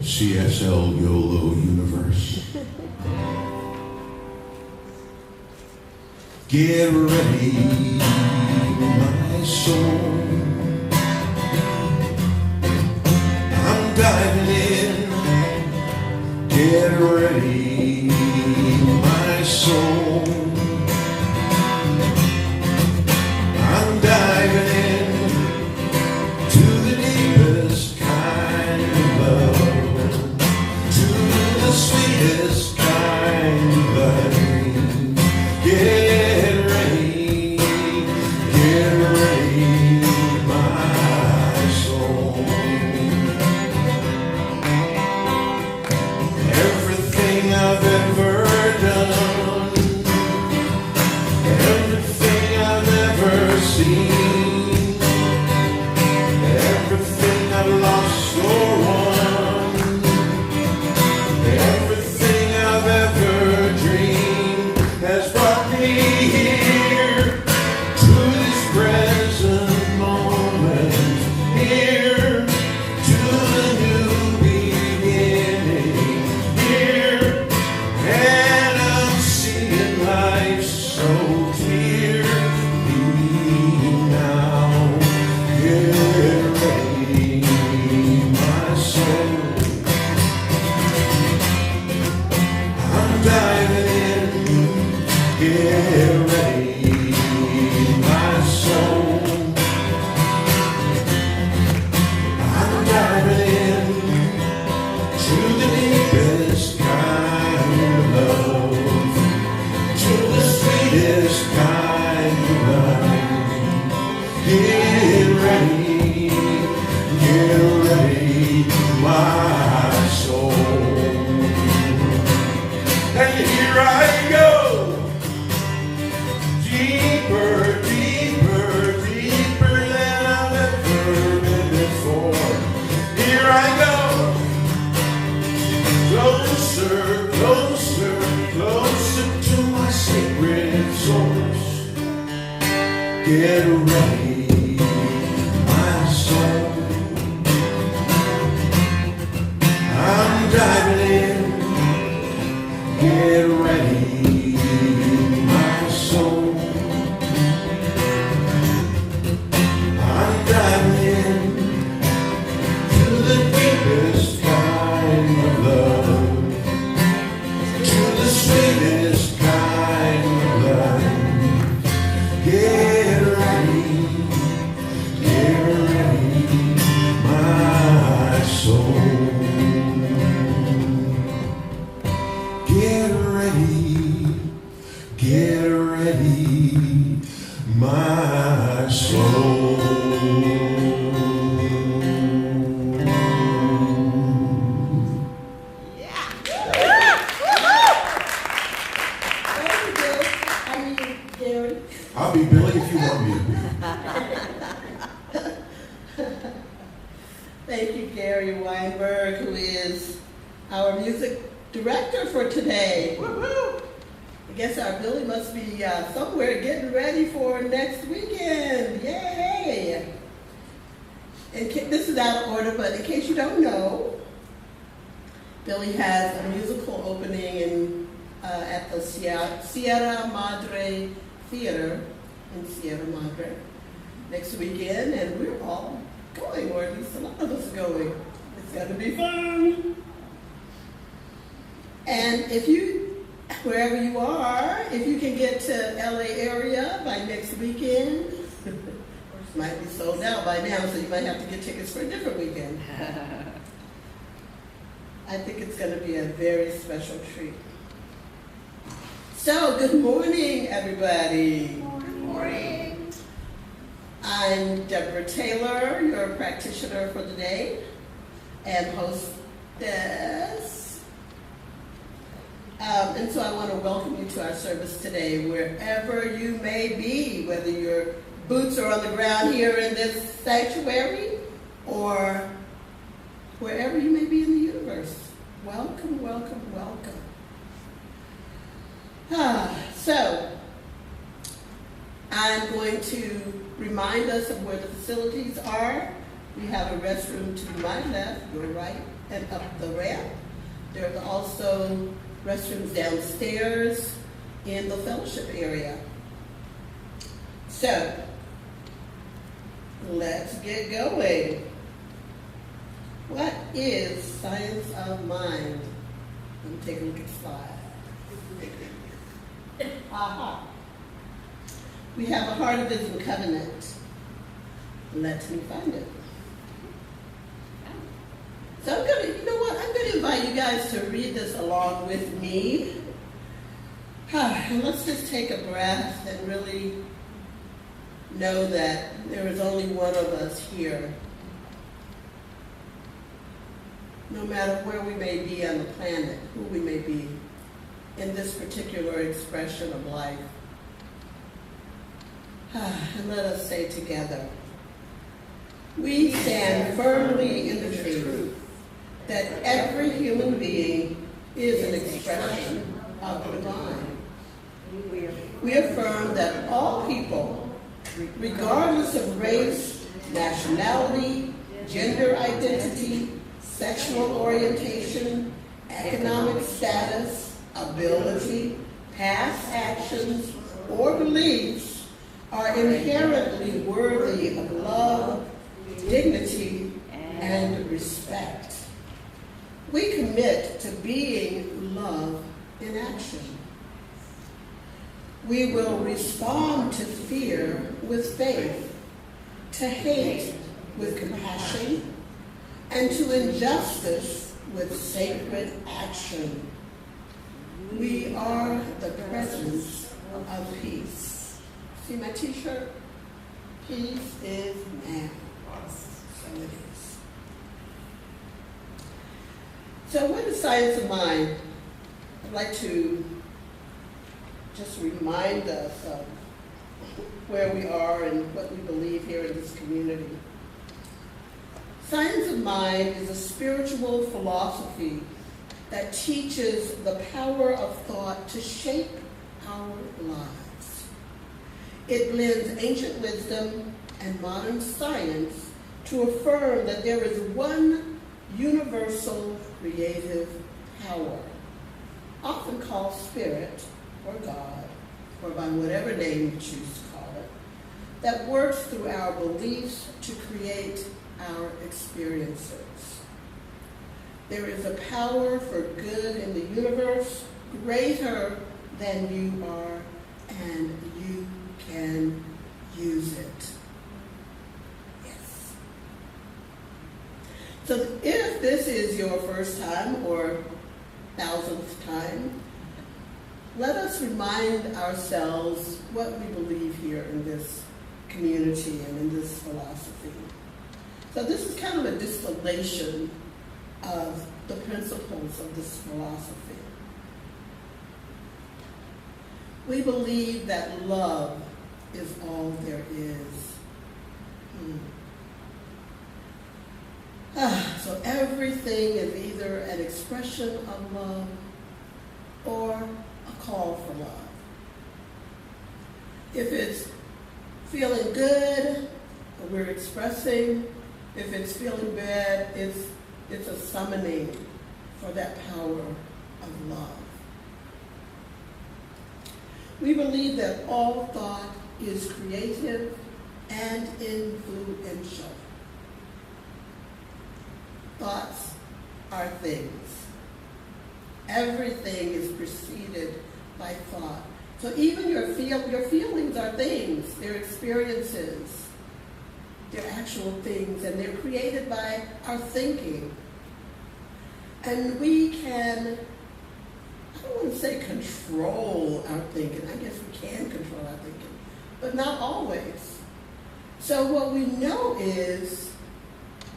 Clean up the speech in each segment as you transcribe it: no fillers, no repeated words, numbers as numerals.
CSL Yolo universe. Get ready, my soul. I'm diving in. Get ready, my soul. I'm diving in to the deepest kind of love, to the sweetest kind of loving. Get ready, my soul. Everything I've ever done, everything I've ever seen, everything I've lost or won, everything I've ever dreamed has brought me here to this present moment, here to the new beginning, here, and I'm seeing life so clearly now. Get ready, my soul. I'm diving in. Get ready, my soul. I'm diving in to the deepest kind of love, to the sweetest kind of love. Get ready, my soul. And here I go, deeper, deeper, deeper than I've ever been before. Here I go, closer, closer, closer to my sacred source. Get ready, my soul. I'm diving in. Get ready, my soul. I'm diving in to the deepest kind of love, to the sweetest kind of love. Get ready, my soul. Get ready, my soul. Yeah. Thank you, Bill. Gary. I'll be Billy if you want me to be. Thank you, Gary Weinberg, who is our music director for today. Woo-hoo! I guess our Billy must be somewhere getting ready for next weekend. Yay! This is out of order, but in case you don't know, Billy has a musical opening at the Sierra Madre Theater in Sierra Madre next weekend, and we're all going, or at least a lot of us are going. It's going to be fun. And if you, wherever you are, if you can get to LA area by next weekend, might be sold out by now, so you might have to get tickets for a different weekend. I think it's going to be a very special treat. So, good morning, everybody. Good morning. I'm Deborah Taylor, your practitioner for the day and hostess. And so I want to welcome you to our service today, wherever you may be, whether your boots are on the ground here in this sanctuary or wherever you may be in the universe. Welcome, welcome, welcome. So, I'm going to remind us of where the facilities are. We have a restroom to my left, your right, and up the ramp. There are also restrooms downstairs in the fellowship area. So, let's get going. What is science of mind? Let me take a look at the slide. Aha. We have a heart-of-ism covenant. Let me find it. So I'm going to, you know what? I'm going to invite you guys to read this along with me. And let's just take a breath and really know that there is only one of us here. No matter where we may be on the planet, who we may be in this particular expression of life. And let us say together, we stand firmly in the truth that every human being is an expression of the divine. We affirm that all people, regardless of race, nationality, gender identity, sexual orientation, economic status, ability, past actions, or beliefs, are inherently worthy of love, dignity, and respect. We commit to being love in action. We will respond to fear with faith, to hate with compassion, and to injustice with sacred action. We are the presence of peace. See my t-shirt? Peace is now. So it is. So what is science of mind? I'd like to just remind us of where we are and what we believe here in this community. Science of mind is a spiritual philosophy that teaches the power of thought to shape our lives. It blends ancient wisdom and modern science to affirm that there is one universal creative power, often called spirit or God, or by whatever name you choose to call it, that works through our beliefs to create our experiences. There is a power for good in the universe greater than you are, and you can use it. Yes. So if this is your first time or 1000th time, let us remind ourselves what we believe here in this community and in this philosophy. So this is kind of a distillation of the principles of this philosophy. We believe that love is all there is. So everything is either an expression of love or a call for love. If it's feeling good, we're expressing. If it's feeling bad, it's a summoning for that power of love. We believe that all thought is creative and influential. Thoughts are things. Everything is preceded by thought. So even your feelings are things. They're experiences. They're actual things, and they're created by our thinking. And we can, I don't want to say control our thinking. I guess we can control our thinking, but not always. So what we know is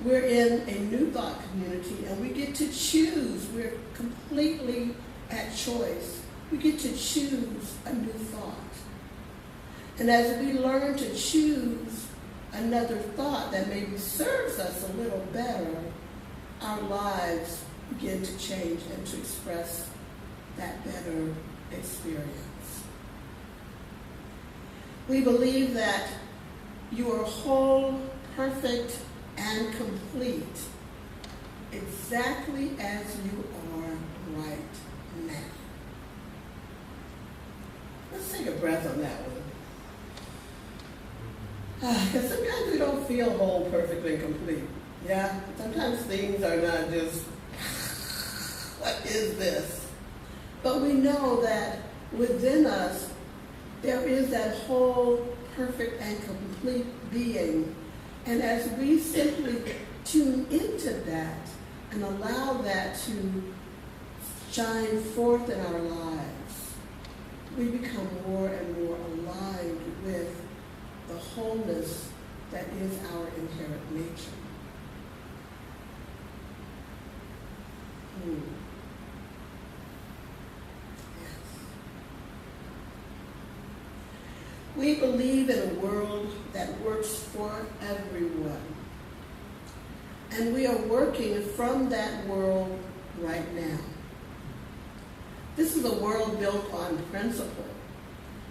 we're in a new thought community, and we get to choose. We're completely at choice. We get to choose a new thought. And as we learn to choose another thought that maybe serves us a little better, our lives begin to change and to express that better experience. We believe that you are whole, perfect, and complete exactly as you are right now. Let's take a breath on that one. Because sometimes we don't feel whole, perfect, and complete. Yeah? Sometimes things are not just, what is this? But we know that within us, there is that whole, perfect, and complete being. And as we simply tune into that and allow that to shine forth in our lives, we become more and more aligned with the wholeness that is our inherent nature. Yes. We believe in a world that works for everyone. And we are working from that world right now. This is a world built on principle.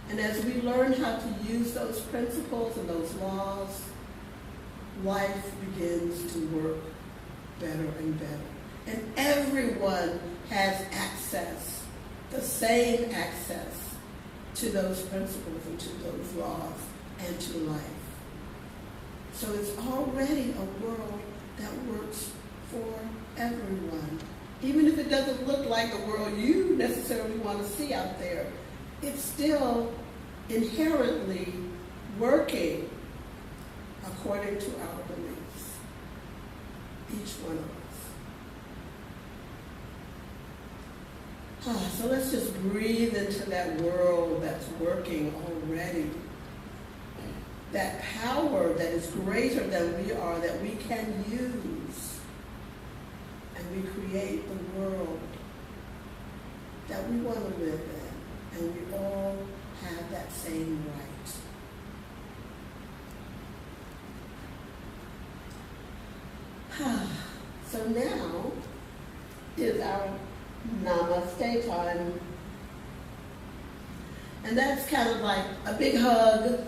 And as we learn how to use those principles and those laws, life begins to work better and better. And everyone has access, the same access to those principles and to those laws and to life. So it's already a world that works for everyone. Even if it doesn't look like the world you necessarily want to see out there, it's still inherently working according to our beliefs. Each one of us. So let's just breathe into that world that's working already. That power that is greater than we are, that we can use. And we create the world that we want to live in. And we all have that same right. So now is our namaste time. And that's kind of like a big hug.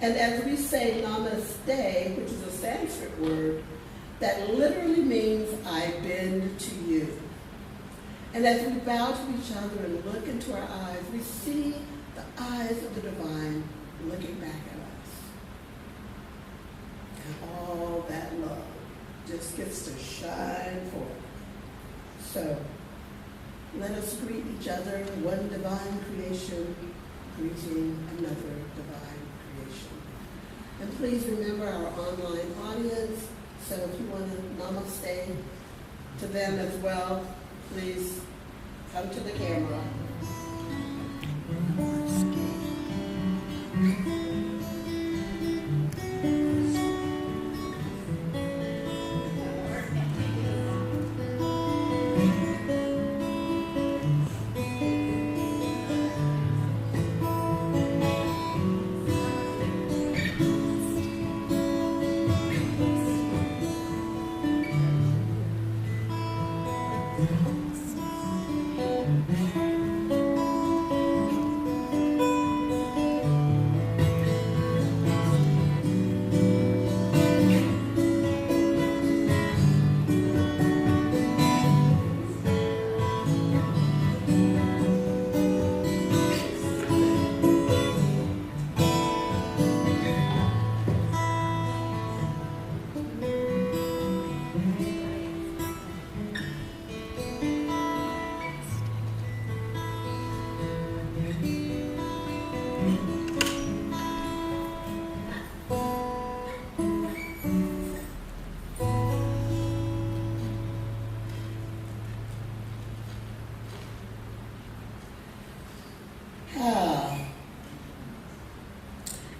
And as we say namaste, which is a Sanskrit word, that literally means I bend to you. And as we bow to each other and look into our eyes, we see the eyes of the divine looking back at us. And all that love just gets to shine forth. So let us greet each other, one divine creation, greeting another divine creation. And please remember our online audience. So if you want to namaste to them as well, please come to the camera.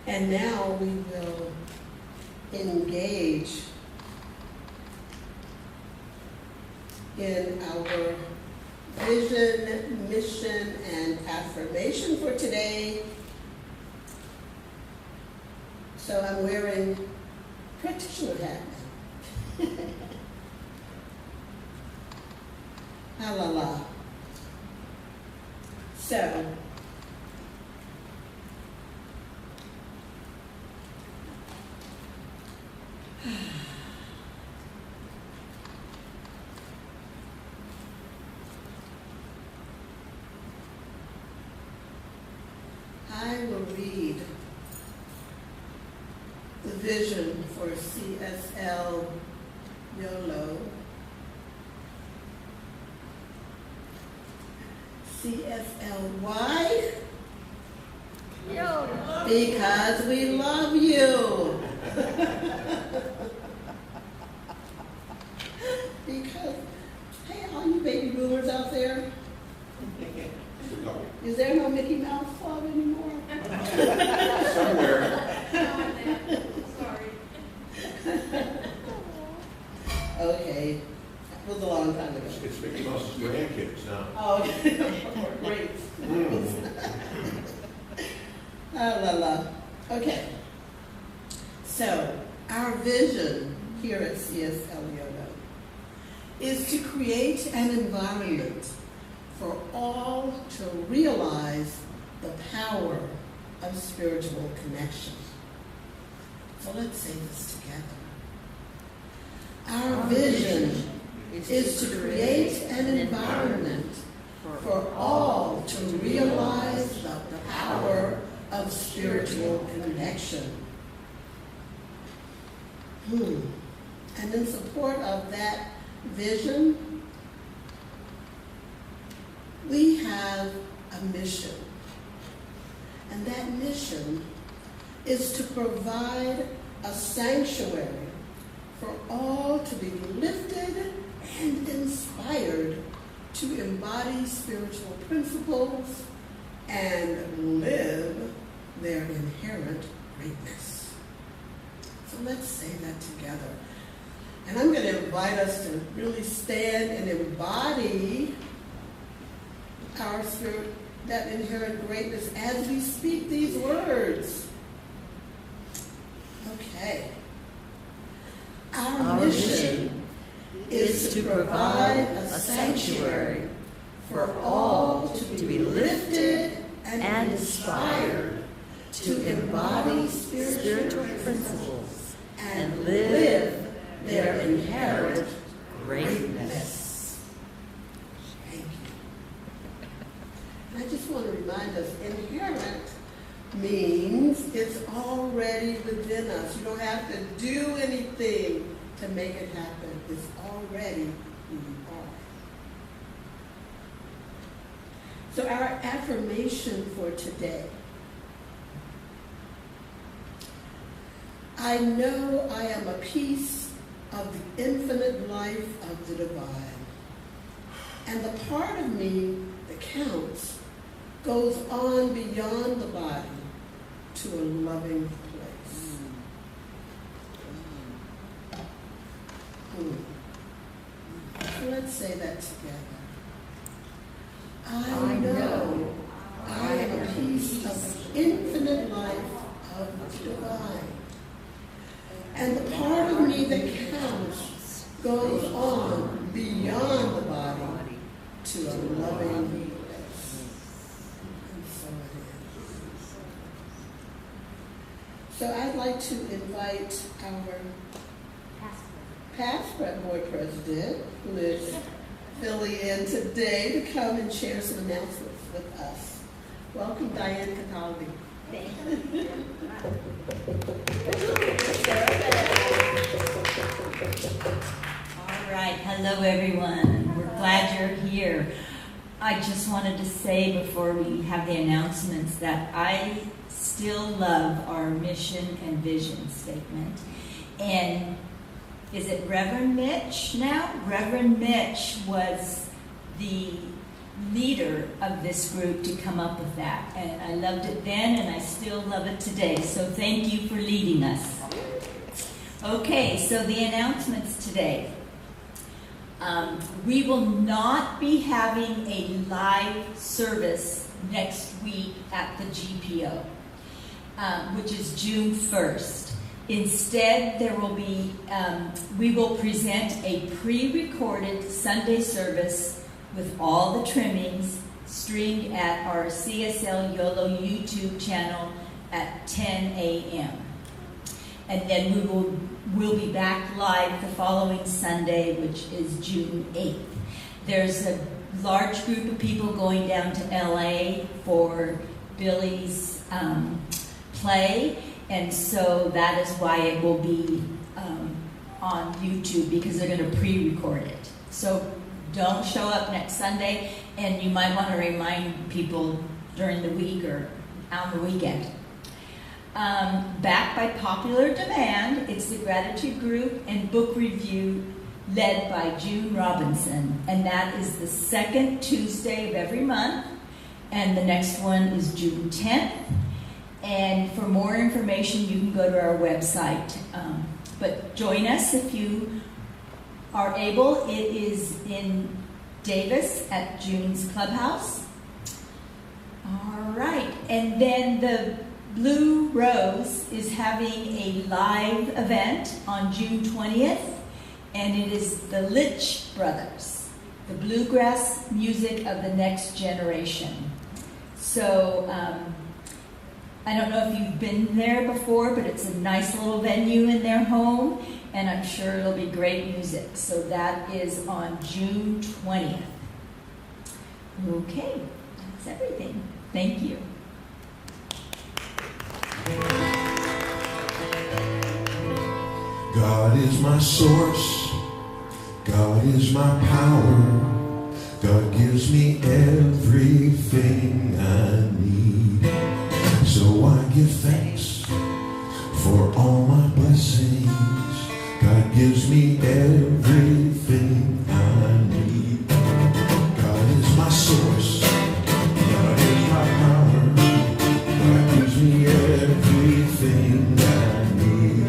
And now we will engage in our vision, mission, and affirmation for today. So I'm wearing practitioner hat now. Ah la la. So, I will read the vision for CSL Yolo. CSL, why? Yolo. Because we love you. Because, hey, all you baby boomers out there, is there no Mickey Mouse Club anymore? Somewhere. Sorry. Okay, that was a long time ago. It's Mickey Mouse's grandkids now. Oh, great. Ah, la la. Okay. So, our vision here at CSL Yolo is to create an environment for all to realize the power of spiritual connection. So let's say this together. Our vision is to create an environment for all to realize the power of spiritual connection. And in support of that vision, we have a mission. And that mission is to provide a sanctuary for all to be lifted and inspired to embody spiritual principles and live their inherent greatness. So let's say that together. And I'm going to invite us to really stand and embody our spirit, that inherent greatness, as we speak these words. Okay. Our mission is to provide a sanctuary for all to be lifted and inspired to embody spiritual principles and live their inherent greatness. Thank you. And I just want to remind us, inherent means it's already within us. You don't have to do anything to make it happen. It's already who you are. So our affirmation for today. I know I am a piece of the infinite life of the divine. And the part of me that counts goes on beyond the body to a loving place. So let's say that together. I know I am a piece of the infinite life of the divine. And the part of me that counts goes on beyond the body to a loving place. And so it is. So I'd like to invite our past board president, who is filling in today, to come and share some announcements with us. Welcome, Diane Cataldi. Thank you. All right, hello everyone. We're glad you're here. I just wanted to say before we have the announcements that I still love our mission and vision statement. And is it Reverend Mitch now? Reverend Mitch was the leader of this group to come up with that. And I loved it then, and I still love it today. So thank you for leading us. Okay, so the announcements today. We will not be having a live service next week at the GPO, which is June 1st. Instead, there will be, we will present a pre-recorded Sunday service with all the trimmings streamed at our CSL Yolo YouTube channel at 10 a.m. And then we'll be back live the following Sunday, which is June 8th. There's a large group of people going down to LA for Billy's play, and so that is why it will be on YouTube, because they're going to pre-record it. So don't show up next Sunday, and you might want to remind people during the week or on the weekend. Back by popular demand, it's the gratitude group and book review led by June Robinson, and that is the second Tuesday of every month, and the next one is June 10th. And for more information, you can go to our website. But join us if you are able. It is in Davis at June's Clubhouse. All right, and then the Blue Rose is having a live event on June 20th, and it is the Litch Brothers, the bluegrass music of the next generation. So I don't know if you've been there before, but it's a nice little venue in their home, and I'm sure it'll be great music. So that is on June 20th. Okay, that's everything. Thank you. God is my source, God is my power, God gives me everything I need. So I give thanks for all my blessings. God gives me everything I need. God is my source, God is my power, God gives me everything I need.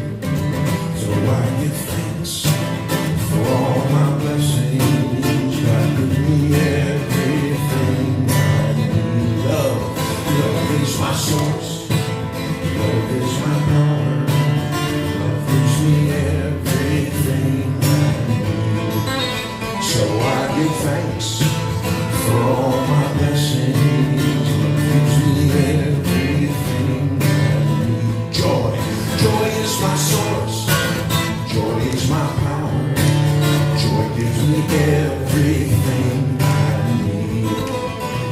So I give thanks for all my blessings. God gives me everything I need. Love is my source. Love is my power. Love gives me everything I need. So I give thanks for all my blessings. Love gives me everything I need. Joy is my source. Joy is my power. Joy gives me everything I need.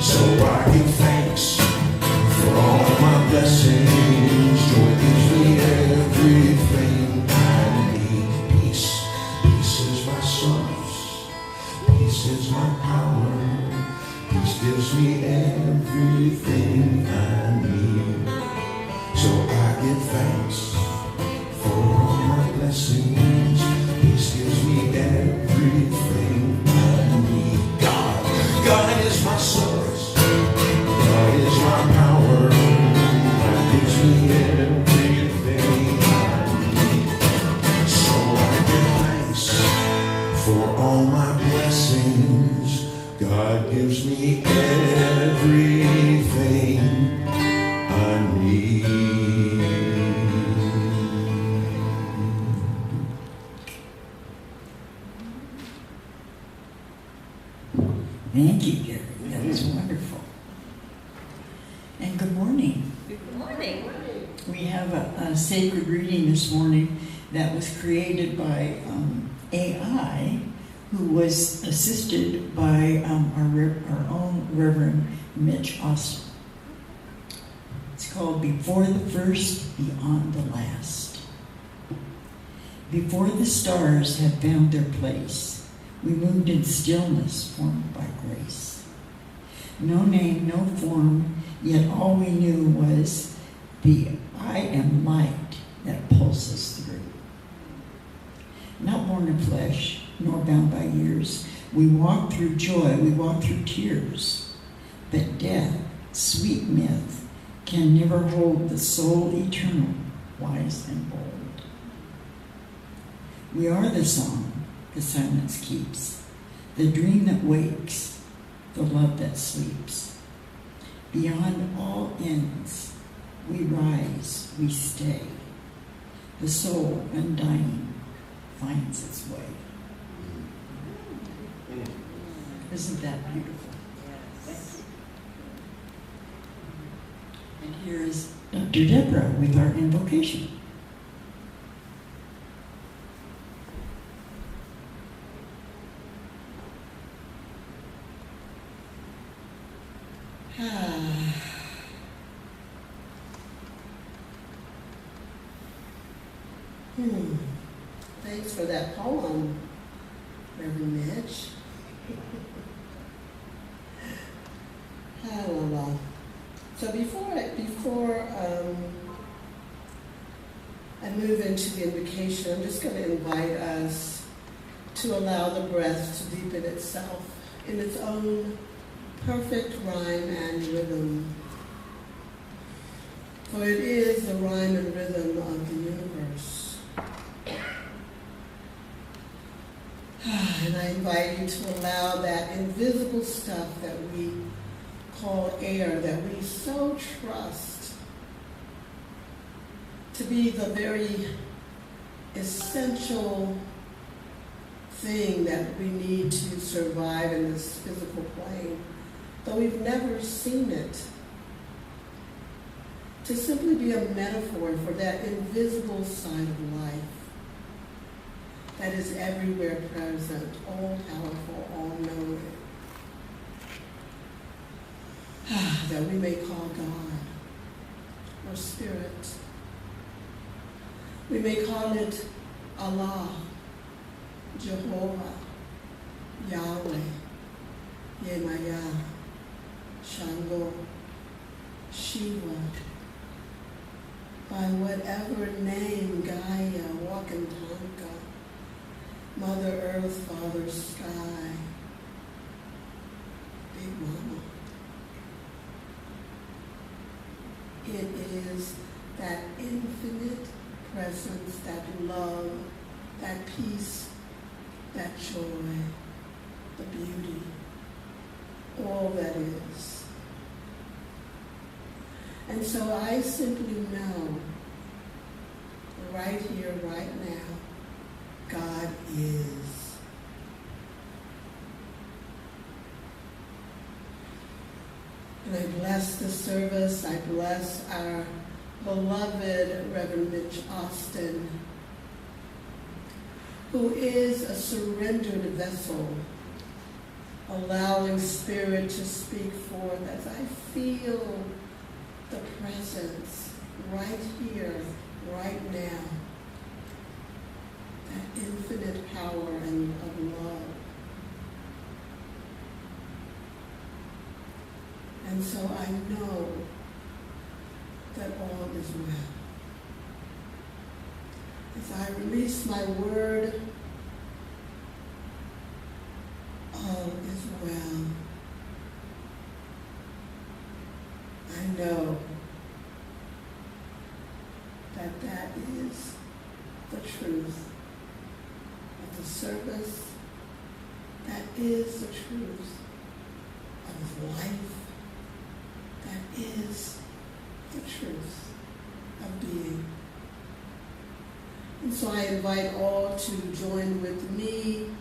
So I give thanks for all my blessings. Joy gives me everything I need. Peace is my source. Peace is my power. Peace gives me everything I need. So I give thanks for all my blessings. Peace gives me everything I need. God is my source. God is my power. God gives me everything I need. So I give thanks for all my blessings. God gives me everything I need. Thank you, Gary. That was wonderful. And good morning. Good morning. We have a sacred reading this morning that was created by AI, who was assisted by our own Reverend Mitch Austin. It's called Before the First, Beyond the Last. Before the stars had found their place, we moved in stillness formed by grace. No name, no form, yet all we knew was the I am light that pulses through. Not born of flesh, nor bound by years, We walk through joy, we walk through tears, but death, sweet myth, can never hold the soul eternal, wise and bold. We are the song the silence keeps, the dream that wakes, the love that sleeps. Beyond all ends, we rise, we stay. The soul, undying, finds its way. Isn't that beautiful? And here is Dr. Deborah with our invocation. Thanks for that poem, Reverend Mitch. So before I move into the invocation, I'm just going to invite us to allow the breath to deepen itself in its own perfect rhyme and rhythm. For it is the rhyme and rhythm of the universe. And I invite you to allow that invisible stuff that we call air, that we so trust, to be the very essential thing that we need to survive in this physical plane, though we've never seen it, to simply be a metaphor for that invisible side of life that is everywhere present, all-powerful, all-knowing, that we may call God or Spirit. We may call it Allah, Jehovah, Yahweh, Yemaya, Shango, Shiva, by whatever name, Gaia, Wakantanka, Mother Earth, Father Sky, Big Mama. It is that infinite presence, that love, that peace, that joy, the beauty, all that is. And so I simply know, right here, right now, God is. And I bless the service. I bless our beloved Reverend Mitch Austin, who is a surrendered vessel, allowing Spirit to speak forth as I feel the presence right here, right now, that infinite power and of love. And so I know that all is well. As I release my word, all is well. I know that that is the truth of the service. That is the truth of life. That is the truth of being. And so I invite all to join with me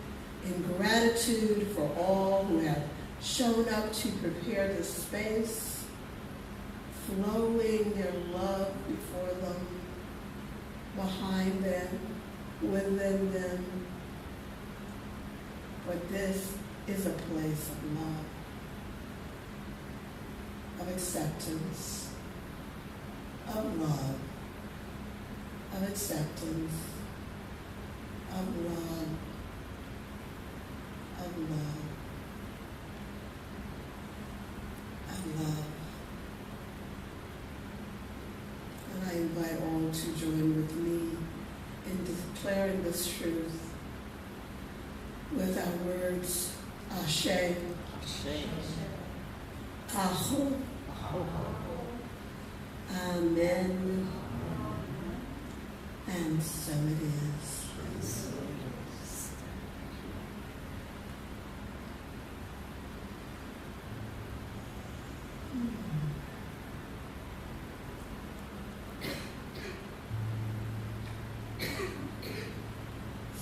in gratitude for all who have shown up to prepare this space, flowing their love before them, behind them, within them. But this is a place of love, of acceptance, of love, of acceptance, of love, of love, of love. And I invite all to join with me in declaring this truth with our words Ashe. Aho. Amen. And so it is.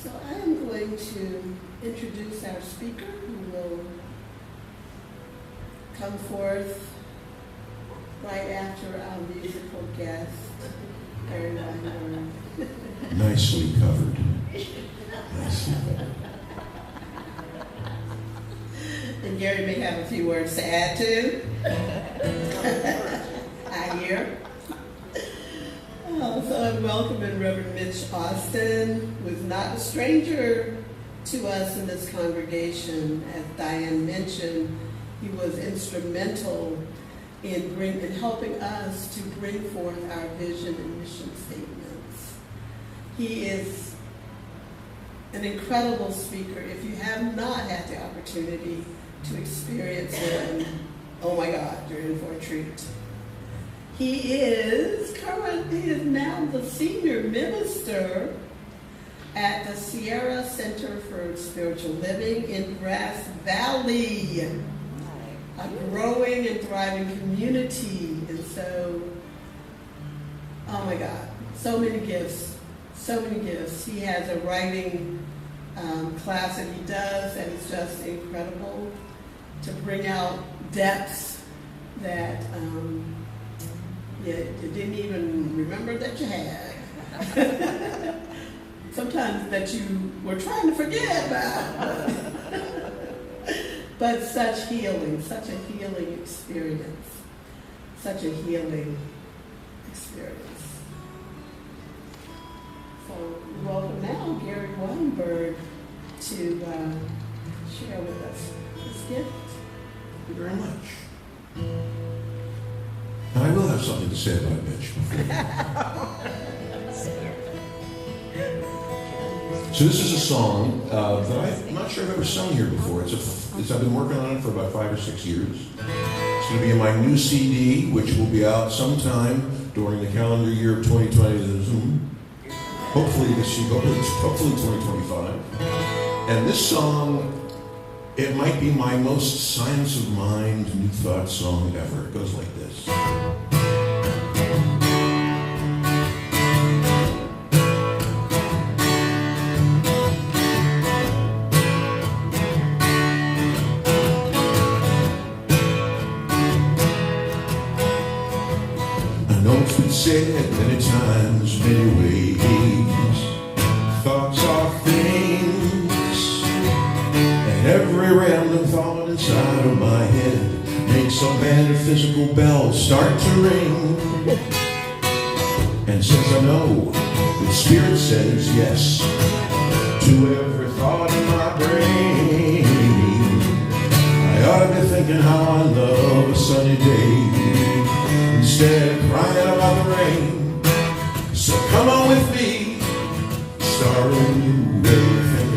So I am going to introduce our speaker who will come forth right after our musical guest, Gary Weinberg. Nicely covered. Nicely covered. And Gary may have a few words to add to. I hear. So I'm welcoming Reverend Mitch Austin, who is not a stranger to us in this congregation. As Diane mentioned, he was instrumental in helping us to bring forth our vision and mission statements. He is an incredible speaker. If you have not had the opportunity to experience him, oh my God, you're in for a treat. He is now the senior minister at the Sierra Center for Spiritual Living in Grass Valley, a growing and thriving community. And so, oh my God, so many gifts, so many gifts. He has a writing class that he does that is just incredible to bring out depths that you didn't even remember that you had. Sometimes that you were trying to forget about. But such healing, such a healing experience. Such a healing experience. So welcome now, Gary Weinberg, to share with us his gift. Thank you very much. Now, I will have something to say about Mitch before. So this is a song that I'm not sure I've ever sung here before. I've been working on it for about 5 or 6 years. It's going to be in my new CD, which will be out sometime during the calendar year of 2020. Hopefully this year, hopefully 2025. And this song, it might be my most science of mind, new thought song ever. It goes like this. It's been said many times, many ways. Thoughts are things, and every random thought inside of my head makes a metaphysical bell start to ring. And since I know the Spirit says yes to every thought in my brain, I ought to be thinking how I love a sunny day instead of crying about the rain. So come on with me, start anew, everything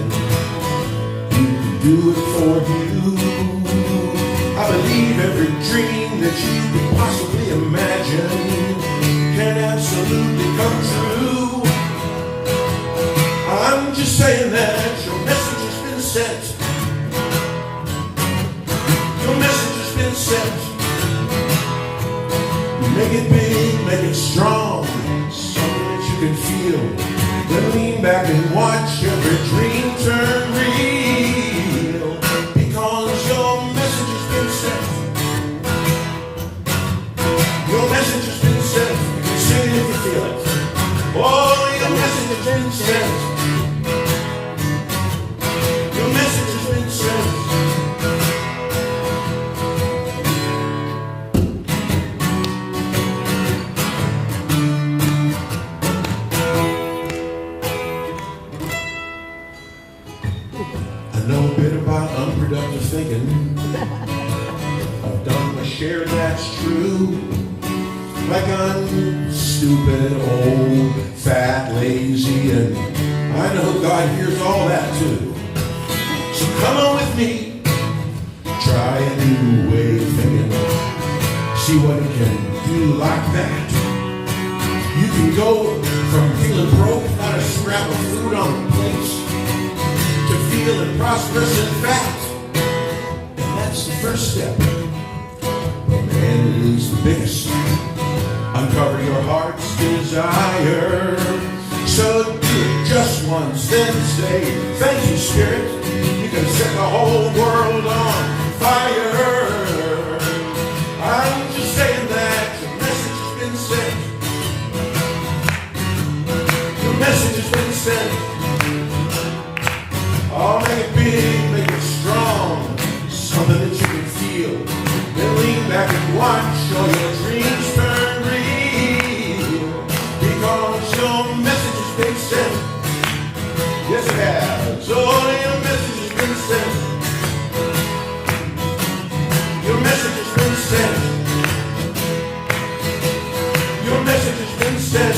you can do it for you. I believe every dream that you could possibly imagine can absolutely come true. I'm just saying that your message has been sent. Your message has been sent. Make it big, make it strong, something that you can feel. Then lean back and watch every dream turn real. Because your message has been sent. Your message has been sent. You can sing it if you feel it. Oh, your message has been sent. Your message has been sent. Unproductive thinking. I've done my share, that's true. Like I'm stupid, old, fat, lazy, and I know God hears all that too. So come on with me, We go from feeling broke, not a scrap of food on the plate, to feeling prosperous and fat. And that's the first step. And it is the biggest. Uncover your heart's desire. So do it just once, then say, thank you, Spirit. You can set the whole world on fire. I'm just saying that your message has been sent. Your message has been sent. Oh, make it big, make it strong. Something that you can feel. Then lean back and watch all your dreams turn real. Because your message has been sent. Yes, it has. Oh, your message has been sent. Your message has been sent. Your message has been sent.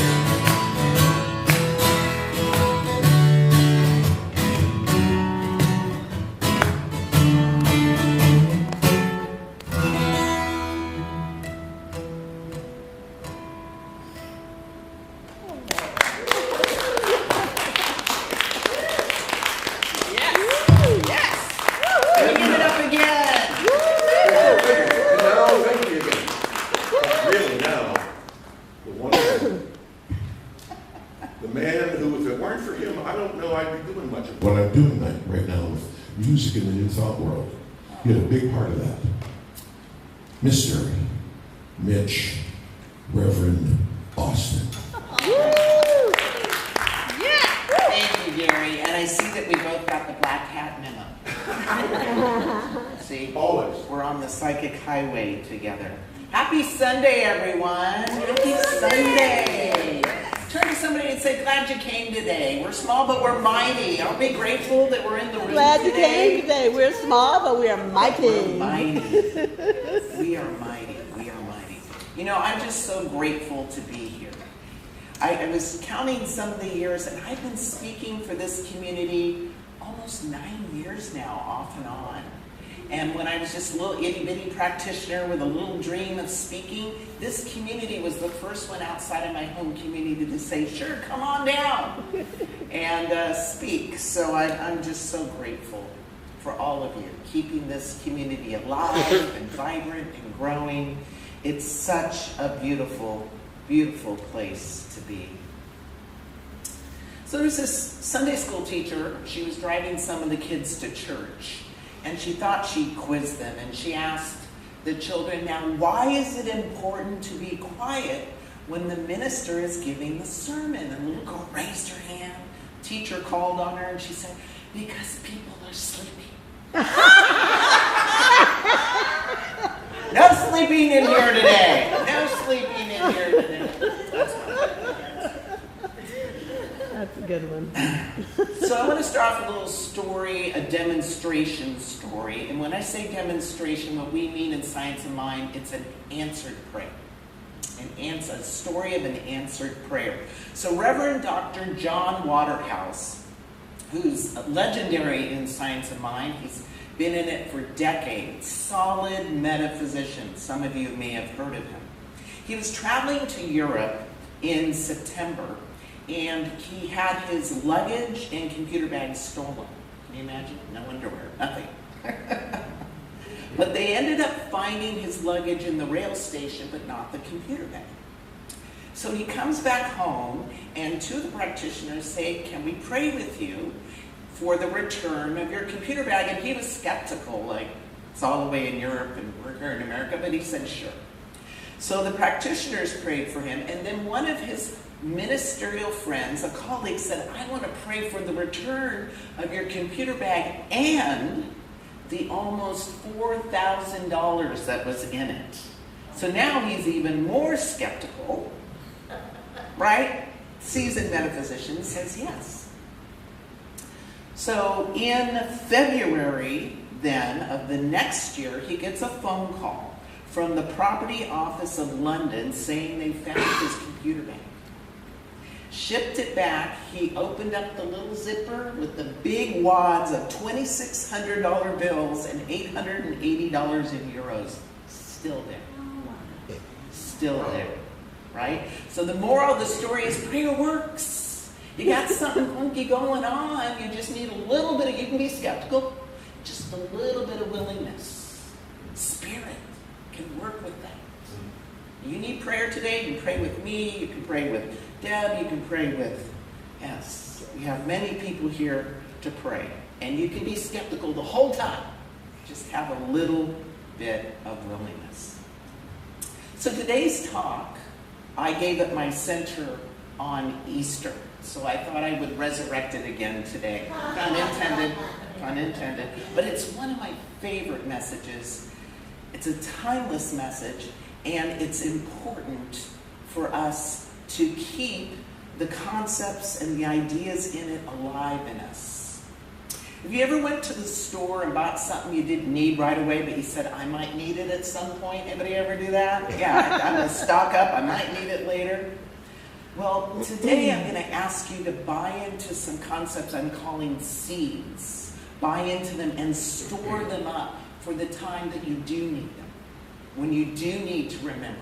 What I'm doing right now with music in the New Thought world, you had a big part of that. Mr. Mitch, Reverend Austin. Thank you, Gary. And I see that we both got the black hat memo. See? Always. We're on the psychic highway together. Happy Sunday, everyone. Happy Sunday. Turn to somebody and say, glad you came today. We're small, but we're mighty. Aren't we grateful that we're in the room Glad you today? came today. We're small, but we are mighty. We're mighty. We are mighty. We are mighty. You know, I'm just so grateful to be here. I was counting some of the years, and I've been speaking for this community almost 9 years now, off and on. And when I was just a little itty-bitty practitioner with a little dream of speaking, this community was the first one outside of my home community to say, sure, come on down and speak. So I'm just so grateful for all of you, keeping this community alive and vibrant and growing. It's such a beautiful, beautiful place to be. So there's this Sunday school teacher. She was driving some of the kids to church. And she thought she'd quiz them, and she asked the children, now, why is it important to be quiet when the minister is giving the sermon? And the little girl raised her hand. Teacher called on her, and she said, because people are sleeping. No sleeping in here today. No sleeping in here today. That's what That's a good one. So I want to start off with a little story, a demonstration story. And when I say demonstration, what we mean in Science of Mind, it's an answered prayer. A story of an answered prayer. So Reverend Dr. John Waterhouse, who's legendary in Science of Mind, he's been in it for decades, solid metaphysician. Some of you may have heard of him. He was traveling to Europe in September, and he had his luggage and computer bag stolen. Can you imagine? No underwear, nothing. But they ended up finding his luggage in the rail station, but not the computer bag. So he comes back home, and two of the practitioners say, can we pray with you for the return of your computer bag? And he was skeptical, like, it's all the way in Europe and we're here in America, but he said, sure. So the practitioners prayed for him, and then one of his ministerial friends, a colleague, said, I want to pray for the return of your computer bag and the almost $4,000 that was in it. So now he's even more skeptical, right? Seasoned metaphysician says yes. So in February then of the next year, he gets a phone call from the property office of London saying they found his computer bag. Shipped it back. He opened up the little zipper with the big wads of $2,600 bills and $880 in euros. Still there. Still there. right? So the moral of the story is prayer works. You got something funky going on, you just need a little bit of, you can be skeptical, just a little bit of willingness. Spirit can work with that. You need prayer today, you can pray with me, you can pray with Deb, you can pray with, yes, we have many people here to pray. And you can be skeptical the whole time. Just have a little bit of willingness. So today's talk, I gave it my center on Easter. So I thought I would resurrect it again today. Pun intended, pun intended. But it's one of my favorite messages. It's a timeless message, and it's important for us to keep the concepts and the ideas in it alive in us. Have you ever went to the store and bought something you didn't need right away, but you said, I might need it at some point? Anybody ever do that? Yeah, I'm going to stock up. I might need it later. Well, today I'm going to ask you to buy into some concepts I'm calling seeds. Buy into them and store them up for the time that you do need them. When you do need to remember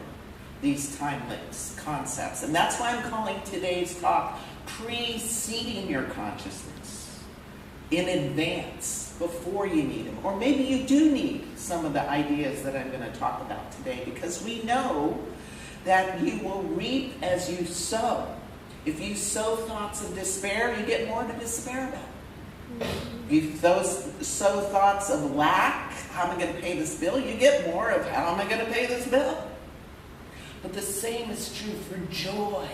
these timeless concepts. And that's why I'm calling today's talk Preceding Your Consciousness. In advance, before you need them. Or maybe you do need some of the ideas that I'm going to talk about today, because we know that you will reap as you sow. If you sow thoughts of despair, you get more to despair about. If you sow thoughts of lack, how am I going to pay this bill? You get more of how am I going to pay this bill? But the same is true for joy.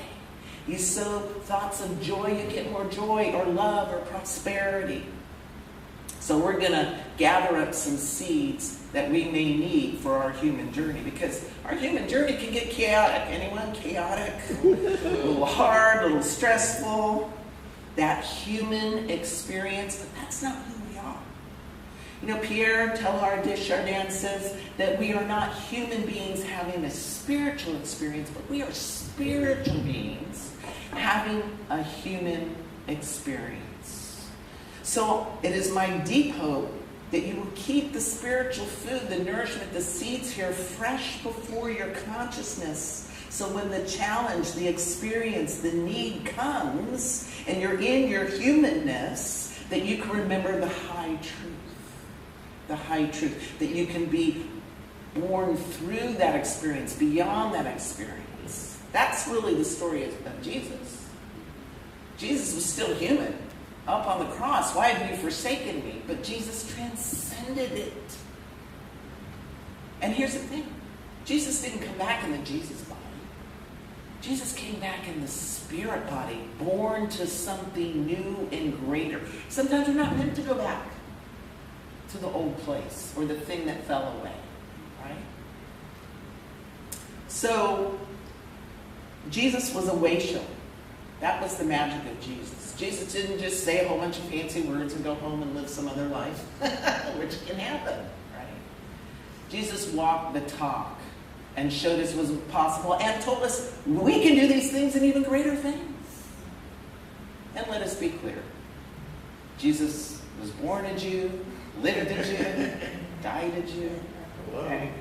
You sow thoughts of joy, you get more joy or love or prosperity. So we're going to gather up some seeds that we may need for our human journey, because our human journey can get chaotic. Anyone? Chaotic? A little hard, a little stressful. That human experience, but that's not who we are. You know, Pierre Teilhard de Chardin says that we are not human beings having a spiritual experience, but we are spiritual beings having a human experience. So it is my deep hope that you will keep the spiritual food, the nourishment, the seeds here fresh before your consciousness. So when the challenge, the experience, the need comes, and you're in your humanness, that you can remember the high truth. The high truth. That you can be born through that experience, beyond that experience. That's really the story of Jesus. Jesus was still human up on the cross. Why have you forsaken me? But Jesus transcended it. And here's the thing. Jesus didn't come back in the Jesus body. Jesus came back in the spirit body, born to something new and greater. Sometimes we're not meant to go back to the old place or the thing that fell away, right? So, Jesus was a way show. That was the magic of Jesus. Jesus didn't just say a whole bunch of fancy words and go home and live some other life, which can happen, right? Jesus walked the talk and showed us what was possible and told us we can do these things and even greater things. And let us be clear. Jesus was born a Jew, lived a Jew, died a Jew. Okay?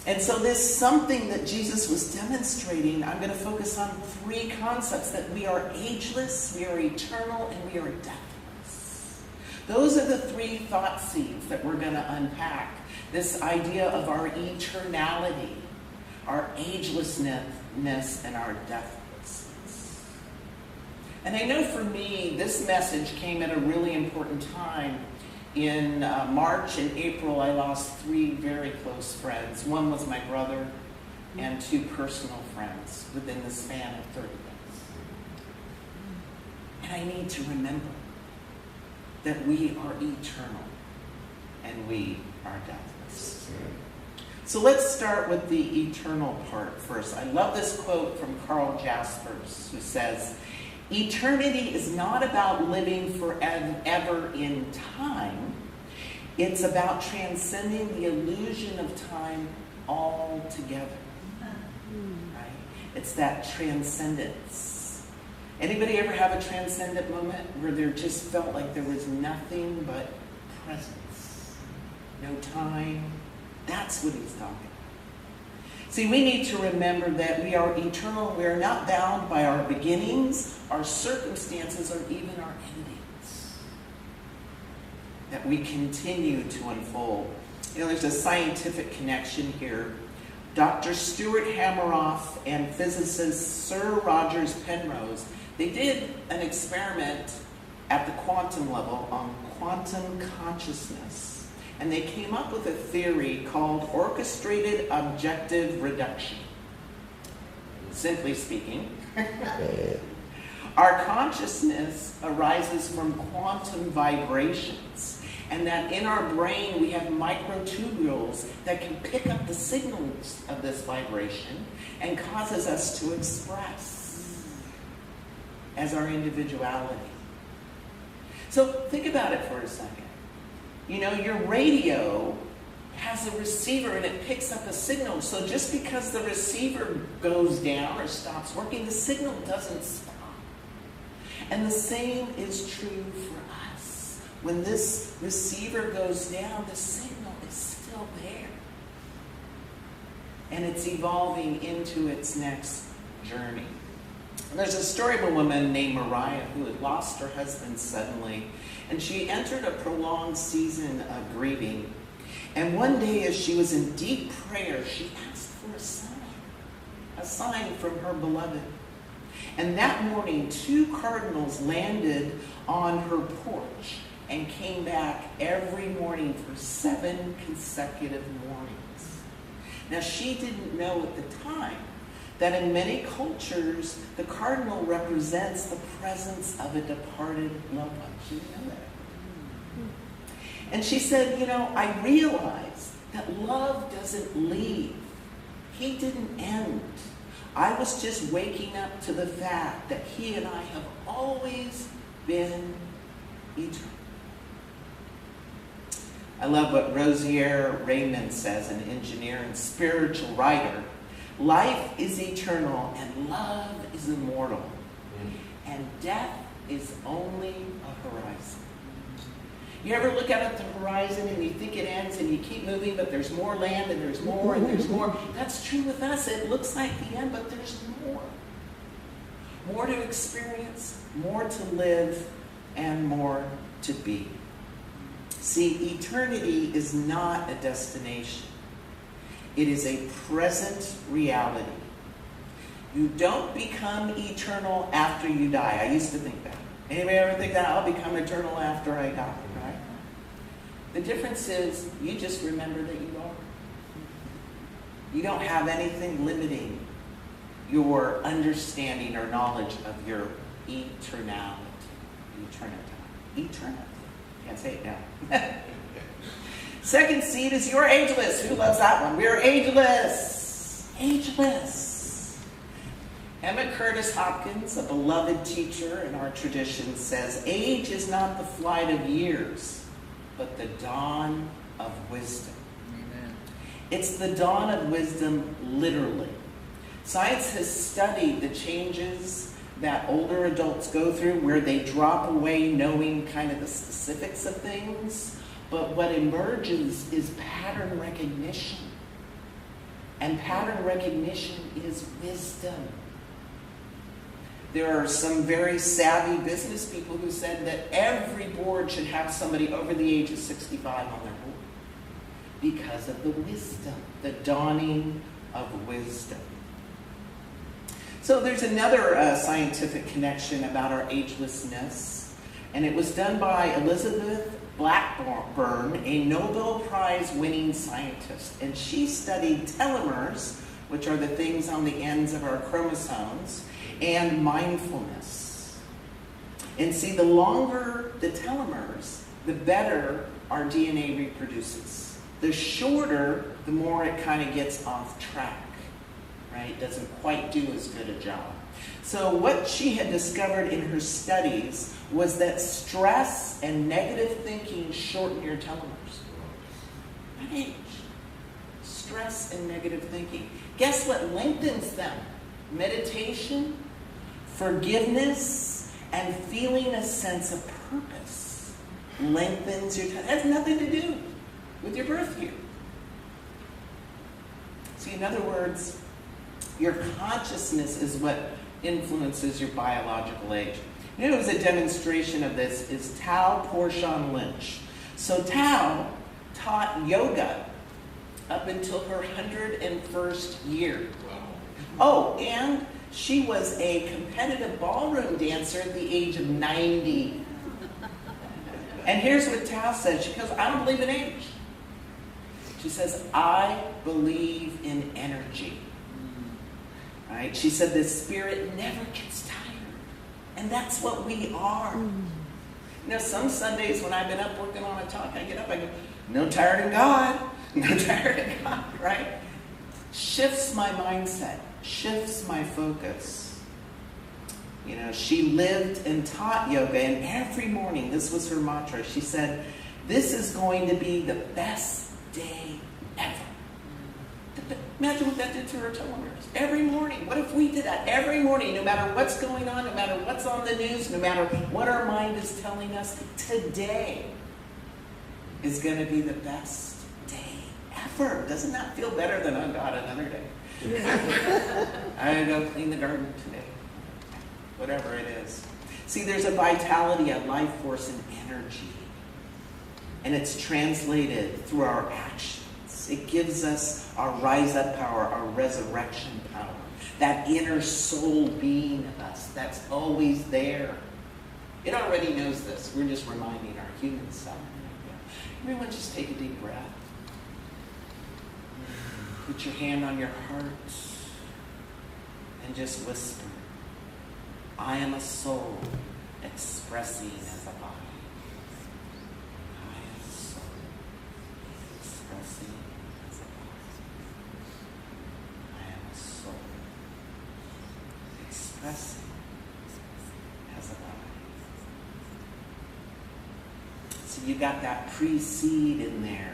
And so there's something that Jesus was demonstrating. I'm going to focus on three concepts: that we are ageless, we are eternal, and we are deathless. Those are the three thought seeds that we're going to unpack. This idea of our eternality, our agelessness, and our deathlessness. And I know for me, this message came at a really important time. In March and April, I lost 3 very close friends. One was my brother, and 2 personal friends within the span of 30 days. And I need to remember that we are eternal and we are deathless. So let's start with the eternal part first. I love this quote from Carl Jaspers, who says, "Eternity is not about living forever in time. It's about transcending the illusion of time altogether." Right? It's that transcendence. Anybody ever have a transcendent moment where there just felt like there was nothing but presence? No time? That's what he's talking about. See, we need to remember that we are eternal. We are not bound by our beginnings, our circumstances, or even our endings. That we continue to unfold. You know, there's a scientific connection here. Dr. Stuart Hameroff and physicist Sir Rogers Penrose, they did an experiment at the quantum level on quantum consciousness. And they came up with a theory called orchestrated objective reduction. Simply speaking, our consciousness arises from quantum vibrations, and that in our brain we have microtubules that can pick up the signals of this vibration and causes us to express as our individuality. So think about it for a second. You know, your radio has a receiver and it picks up a signal. So just because the receiver goes down or stops working, the signal doesn't stop. And the same is true for us. When this receiver goes down, the signal is still there. And it's evolving into its next journey. And there's a story of a woman named Mariah who had lost her husband suddenly, and she entered a prolonged season of grieving. And one day, as she was in deep prayer, she asked for a sign from her beloved. And that morning, 2 cardinals landed on her porch and came back every morning for 7 consecutive mornings. Now, she didn't know at the time that in many cultures, the cardinal represents the presence of a departed loved one. She didn't know that. And she said, you know, I realized that love doesn't leave. He didn't end. I was just waking up to the fact that he and I have always been eternal. I love what Rosier Raymond says, an engineer and spiritual writer. Life is eternal and love is immortal. And death is only a horizon. You ever look out at the horizon and you think it ends and you keep moving, but there's more land and there's more and there's more? That's true with us. It looks like the end, but there's more. More to experience, more to live, and more to be. See, eternity is not a destination. It is a present reality. You don't become eternal after you die. I used to think that. Anybody ever think that? I'll become eternal after I die, right? The difference is you just remember that you are. You don't have anything limiting your understanding or knowledge of your eternality. Eternity. Can't say it now. Second seed is you're ageless. Who loves that one? We're ageless. Ageless. Emmett Curtis Hopkins, a beloved teacher in our tradition, says, age is not the flight of years, but the dawn of wisdom. Amen. It's the dawn of wisdom, literally. Science has studied the changes that older adults go through where they drop away knowing kind of the specifics of things. But what emerges is pattern recognition. And pattern recognition is wisdom. There are some very savvy business people who said that every board should have somebody over the age of 65 on their board because of the wisdom, the dawning of wisdom. So there's another scientific connection about our agelessness, and it was done by Elizabeth Blackburn, a Nobel Prize winning scientist, and she studied telomeres, which are the things on the ends of our chromosomes, and mindfulness. And see, the longer the telomeres, the better our DNA reproduces. The shorter, the more it kind of gets off track, right? Doesn't quite do as good a job. So what she had discovered in her studies was that stress and negative thinking shorten your telomeres. At age. Stress and negative thinking. Guess what lengthens them? Meditation, forgiveness, and feeling a sense of purpose lengthens your time. It has nothing to do with your birth year. See, In other words, your consciousness is what influences your biological age. You know, it was a demonstration of this is Tao Porchon Lynch. So Tao taught yoga up until her 101st year. Oh, and she was a competitive ballroom dancer at the age of 90. And here's what Tao said. She goes, I don't believe in age. She says, I believe in energy. Right? She said the spirit never gets tired. And that's what we are. You know, some Sundays when I've been up working on a talk, I get up, I go, no tired in God. No tired in God, right? Shifts my mindset, shifts my focus. You know, she lived and taught yoga, and every morning, this was her mantra, she said, this is going to be the best day ever. Imagine what that did to her telomeres. Every morning. What if we did that every morning, no matter what's going on, no matter what's on the news, no matter what our mind is telling us, today is going to be the best day ever. Doesn't that feel better than, oh God, another day? I go clean the garden today. Whatever it is. See, there's a vitality, a life force, and energy. And it's translated through our actions. It gives us our rise up power, our resurrection power. That inner soul being of us that's always there. It already knows this. We're just reminding our human self. Everyone just take a deep breath. Put your hand on your heart and just whisper, I am a soul expressing as a body. I am a soul expressing as a body. I am a soul expressing as a body. So you got that pre-seed in there.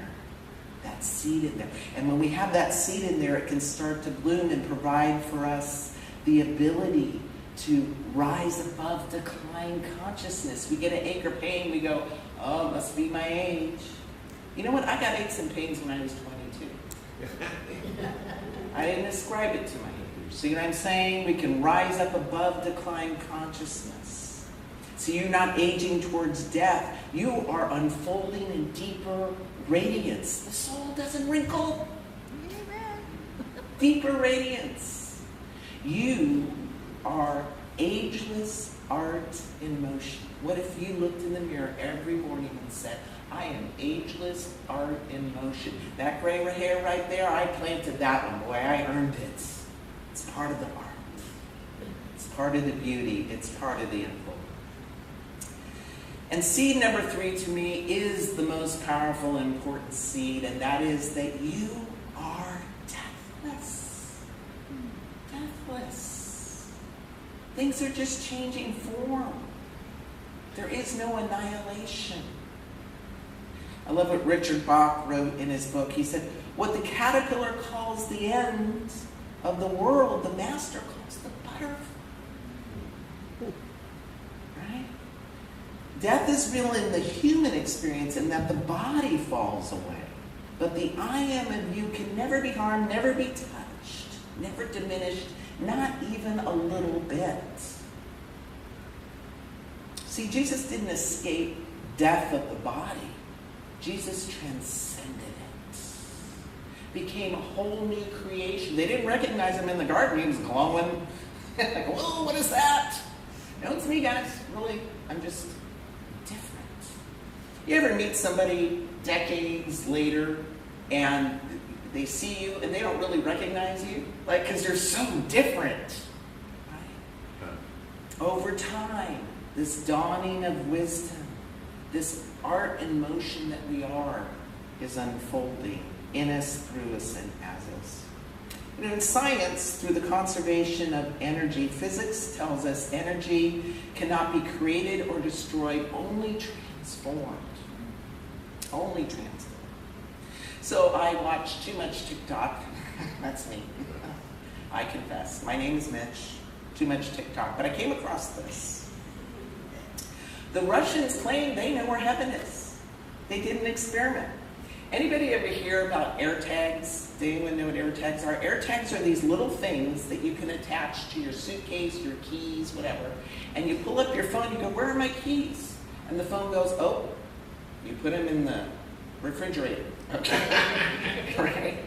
That seed in there. And when we have that seed in there, it can start to bloom and provide for us the ability to rise above decline consciousness. We get an ache or pain, we go, oh, must be my age. You know what? I got aches and pains when I was 22. I didn't ascribe it to my age. See what I'm saying? We can rise up above decline consciousness. So you're not aging towards death. You are unfolding in deeper radiance. The soul doesn't wrinkle. Deeper radiance. You are ageless art in motion. What if you looked in the mirror every morning and said, I am ageless art in motion. That gray hair right there, I planted that one. Boy, I earned it. It's part of the art. It's part of the beauty. It's part of the unfolding. And seed number 3 to me is the most powerful and important seed, and that is that you are deathless. Deathless. Things are just changing form. There is no annihilation. I love what Richard Bach wrote in his book. He said, what the caterpillar calls the end of the world, the master calls the butterfly. Right? Death is real in the human experience in that the body falls away. But the I am of you can never be harmed, never be touched, never diminished, not even a little bit. See, Jesus didn't escape death of the body. Jesus transcended it. Became a whole new creation. They didn't recognize him in the garden. He was glowing. Like, whoa, what is that? No, it's me, guys. Really, I'm just different. You ever meet somebody decades later and they see you and they don't really recognize you? Like, because you're so different. Right? Over time, this dawning of wisdom, this art and motion that we are, is unfolding in us, through us, and as us. You know, in science, through the conservation of energy, physics tells us energy cannot be created or destroyed, only transformed. Only transformed. So I watch too much TikTok. That's me. I confess. My name is Mitch. Too much TikTok. But I came across this. The Russians claim they know where heaven is. They did an experiment. Anybody ever hear about air tags? Does anyone know what air tags are? Air tags are these little things that you can attach to your suitcase, your keys, whatever. And you pull up your phone, you go, where are my keys? And the phone goes, oh, you put them in the refrigerator. Okay. Right?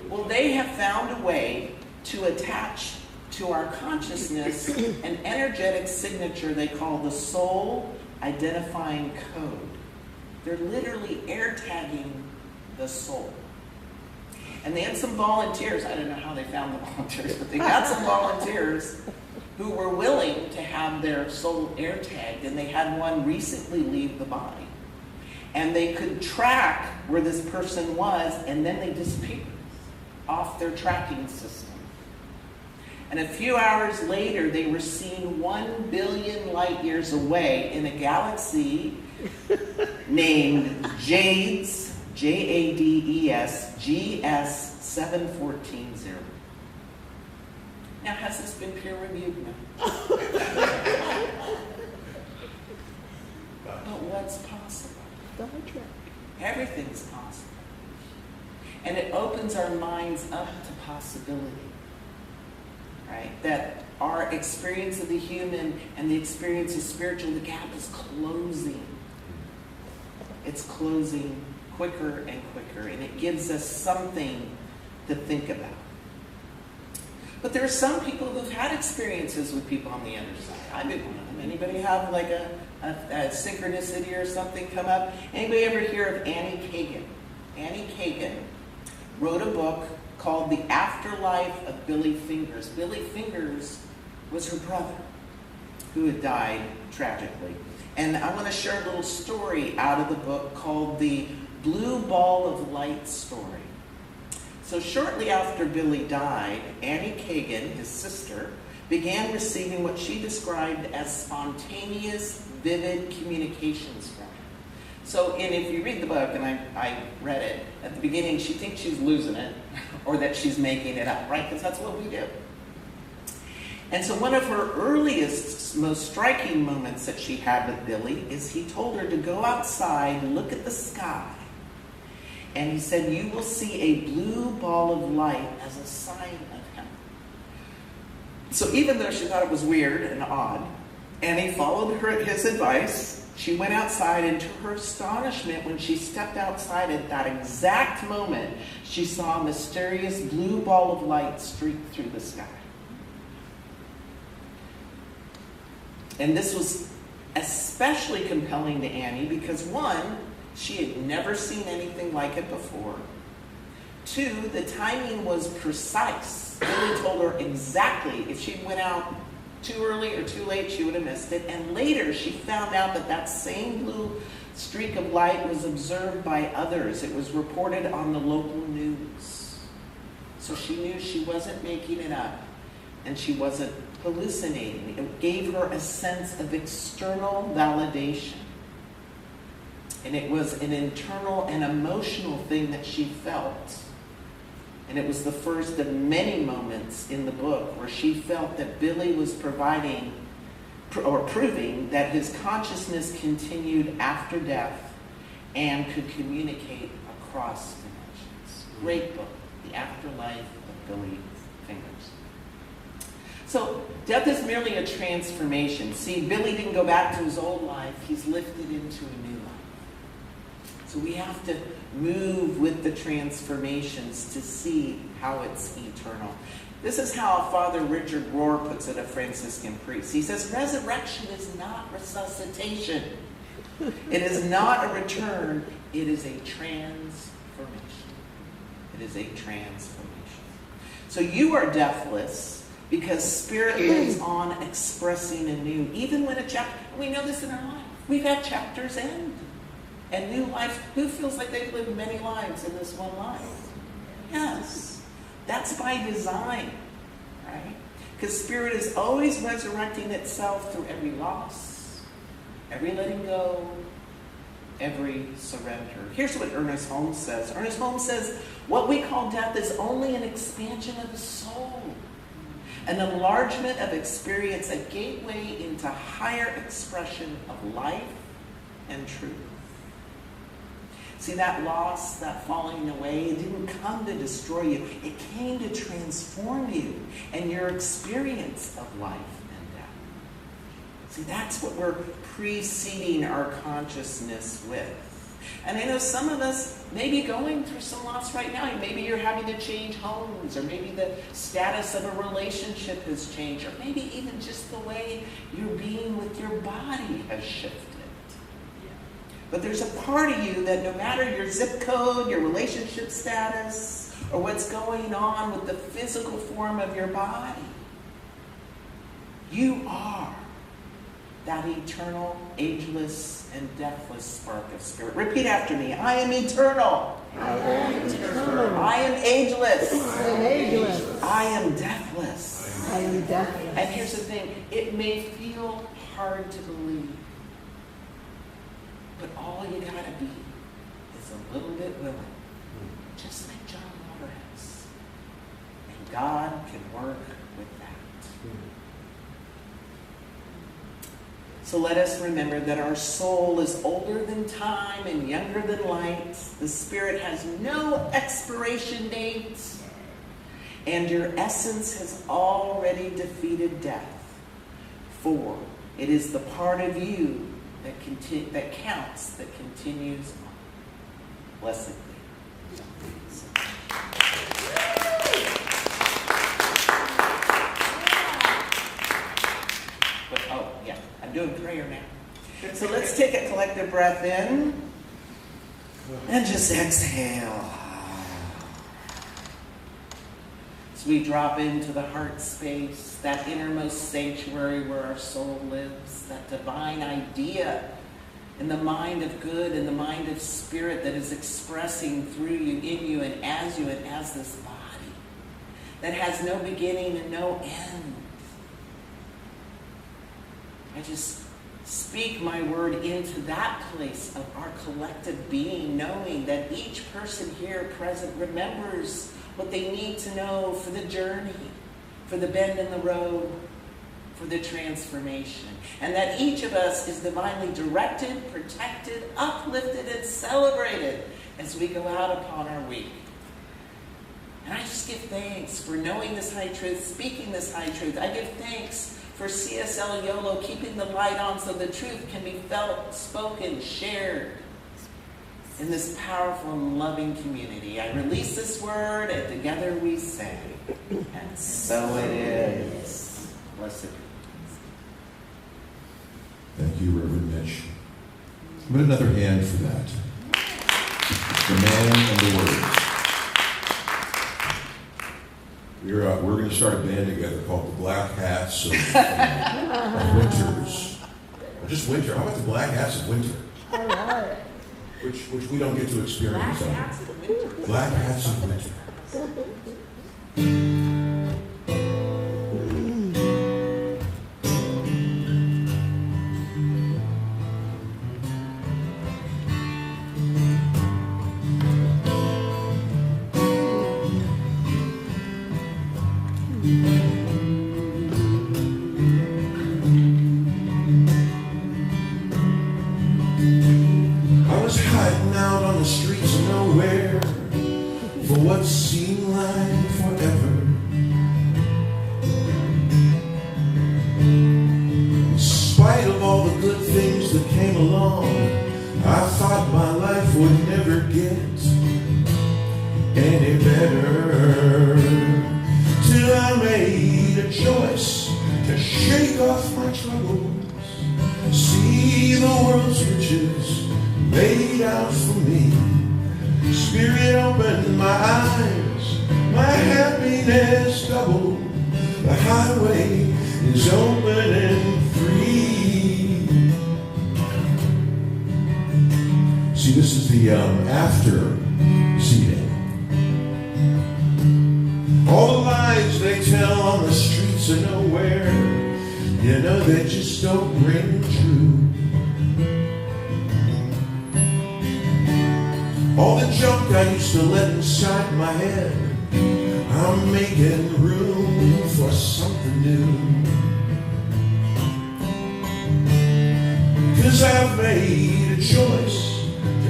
Well, they have found a way to attach to our consciousness an energetic signature they call the soul identifying code. They're literally air tagging the soul. And they had some volunteers, I don't know how they found the volunteers, but they got some volunteers who were willing to have their soul air tagged, and they had one recently leave the body. And they could track where this person was, and then they disappeared off their tracking system. And a few hours later, they were seen 1 billion light years away in a galaxy named Jades, Jades, GS7140. Now, has this been peer reviewed? No. But what's possible? Everything's possible. And it opens our minds up to possibility. Right? That our experience of the human and the experience of spiritual, the gap is closing. It's closing quicker and quicker, and it gives us something to think about. But there are some people who've had experiences with people on the other side. I've been one of them. Anybody have like a synchronicity or something come up? Anybody ever hear of Annie Kagan? Annie Kagan wrote a book called The Afterlife of Billy Fingers. Billy Fingers was her brother who had died tragically. And I want to share a little story out of the book called The Blue Ball of Light Story. So shortly after Billy died, Annie Kagan, his sister, began receiving what she described as spontaneous, vivid communications from him. So, and if you read the book, and I read it, at the beginning she thinks she's losing it, or that she's making it up, right? Because that's what we do. And so one of her earliest, most striking moments that she had with Billy is he told her to go outside and look at the sky. And he said, you will see a blue ball of light as a sign of him. So even though she thought it was weird and odd, Annie followed his advice. She went outside, and to her astonishment, when she stepped outside at that exact moment, she saw a mysterious blue ball of light streak through the sky. And this was especially compelling to Annie because, one, she had never seen anything like it before. Two, the timing was precise. Billy told her exactly if she went out too early or too late, she would have missed it. And later, she found out that that same blue streak of light was observed by others. It was reported on the local news. So she knew she wasn't making it up, and she wasn't hallucinating. It gave her a sense of external validation. And it was an internal and emotional thing that she felt. And it was the first of many moments in the book where she felt that Billy was proving that his consciousness continued after death and could communicate across dimensions. Great book, The Afterlife of Billy Fingers. So death is merely a transformation. See, Billy didn't go back to his old life. He's lifted into a new life. So we have to move with the transformations to see how it's eternal. This is how Father Richard Rohr puts it, a Franciscan priest. He says, resurrection is not resuscitation. It is not a return. It is a transformation. It is a transformation. So you are deathless because Spirit lives on expressing anew. Even when a chapter, we know this in our life. We've had chapters end. And new life, who feels like they've lived many lives in this one life? Yes. That's by design, right? Because Spirit is always resurrecting itself through every loss, every letting go, every surrender. Here's what Ernest Holmes says. Ernest Holmes says, what we call death is only an expansion of the soul, an enlargement of experience, a gateway into higher expression of life and truth. See, that loss, that falling away, it didn't come to destroy you. It came to transform you and your experience of life and death. See, that's what we're preceding our consciousness with. And I know some of us may be going through some loss right now. Maybe you're having to change homes, or maybe the status of a relationship has changed, or maybe even just the way you're being with your body has shifted. But there's a part of you that no matter your zip code, your relationship status, or what's going on with the physical form of your body, you are that eternal, ageless, and deathless spark of spirit. Repeat after me. I am eternal. I am eternal. I am ageless. I am ageless. I am deathless. I am deathless. And here's the thing. It may feel hard to believe, but all you gotta be is a little bit willing. Just like John Roberts. And God can work with that. So let us remember that our soul is older than time and younger than light. The spirit has no expiration date. And your essence has already defeated death. For it is the part of you that counts, that continues on. Blessed be. I'm doing prayer now. So let's take a collective breath in and just exhale. As we drop into the heart space, that innermost sanctuary where our soul lives, that divine idea in the mind of good and the mind of spirit that is expressing through you, in you, and as this body, that has no beginning and no end. I just speak my word into that place of our collective being, knowing that each person here present remembers what they need to know for the journey, for the bend in the road, for the transformation. And that each of us is divinely directed, protected, uplifted, and celebrated as we go out upon our week. And I just give thanks for knowing this high truth, speaking this high truth. I give thanks for CSL Yolo keeping the light on so the truth can be felt, spoken, shared in this powerful and loving community. I release this word, and together we say, and so it is. Blessed be. Thank you, Reverend Mitch. Give it another hand for that. The man and the words. We're going to start a band together called the Black Hats of Winters. Or just winter. How about the Black Hats of Winter? All right. Which we don't get to experience. Black Hats of Winter. Black Hats of Winter.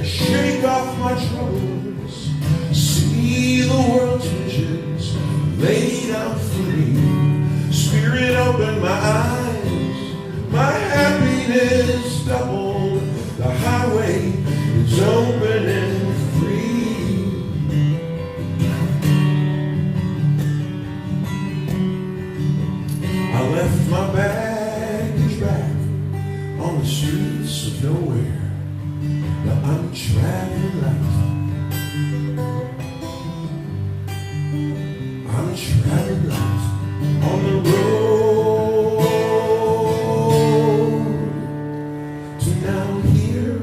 shake off my troubles, see the world's riches laid out for me. Spirit, open my eyes, my happiness doubled. The highway is open and free. I left my baggage back on the streets of nowhere. Now I'm traveling light. I'm traveling light on the road to now here.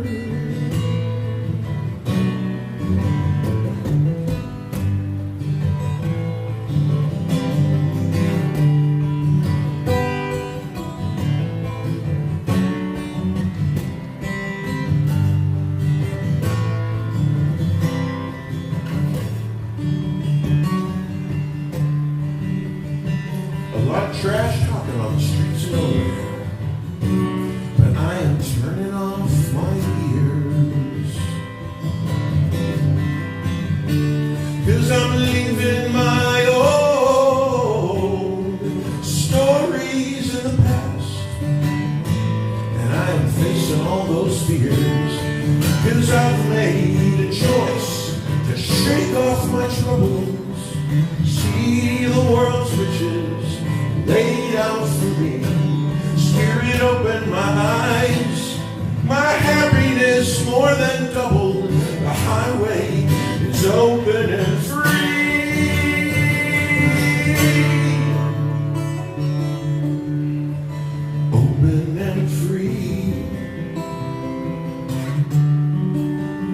A lot of trash talking on the streets of nowhere, but I am turning off my ears, 'cause I'm leaving my old stories in the past, and I am facing all those fears, 'cause I've made a choice to shake off my troubles, see the world's riches laid out for me. Spirit, open my eyes, my happiness more than doubled. The highway is open and free. Open and free.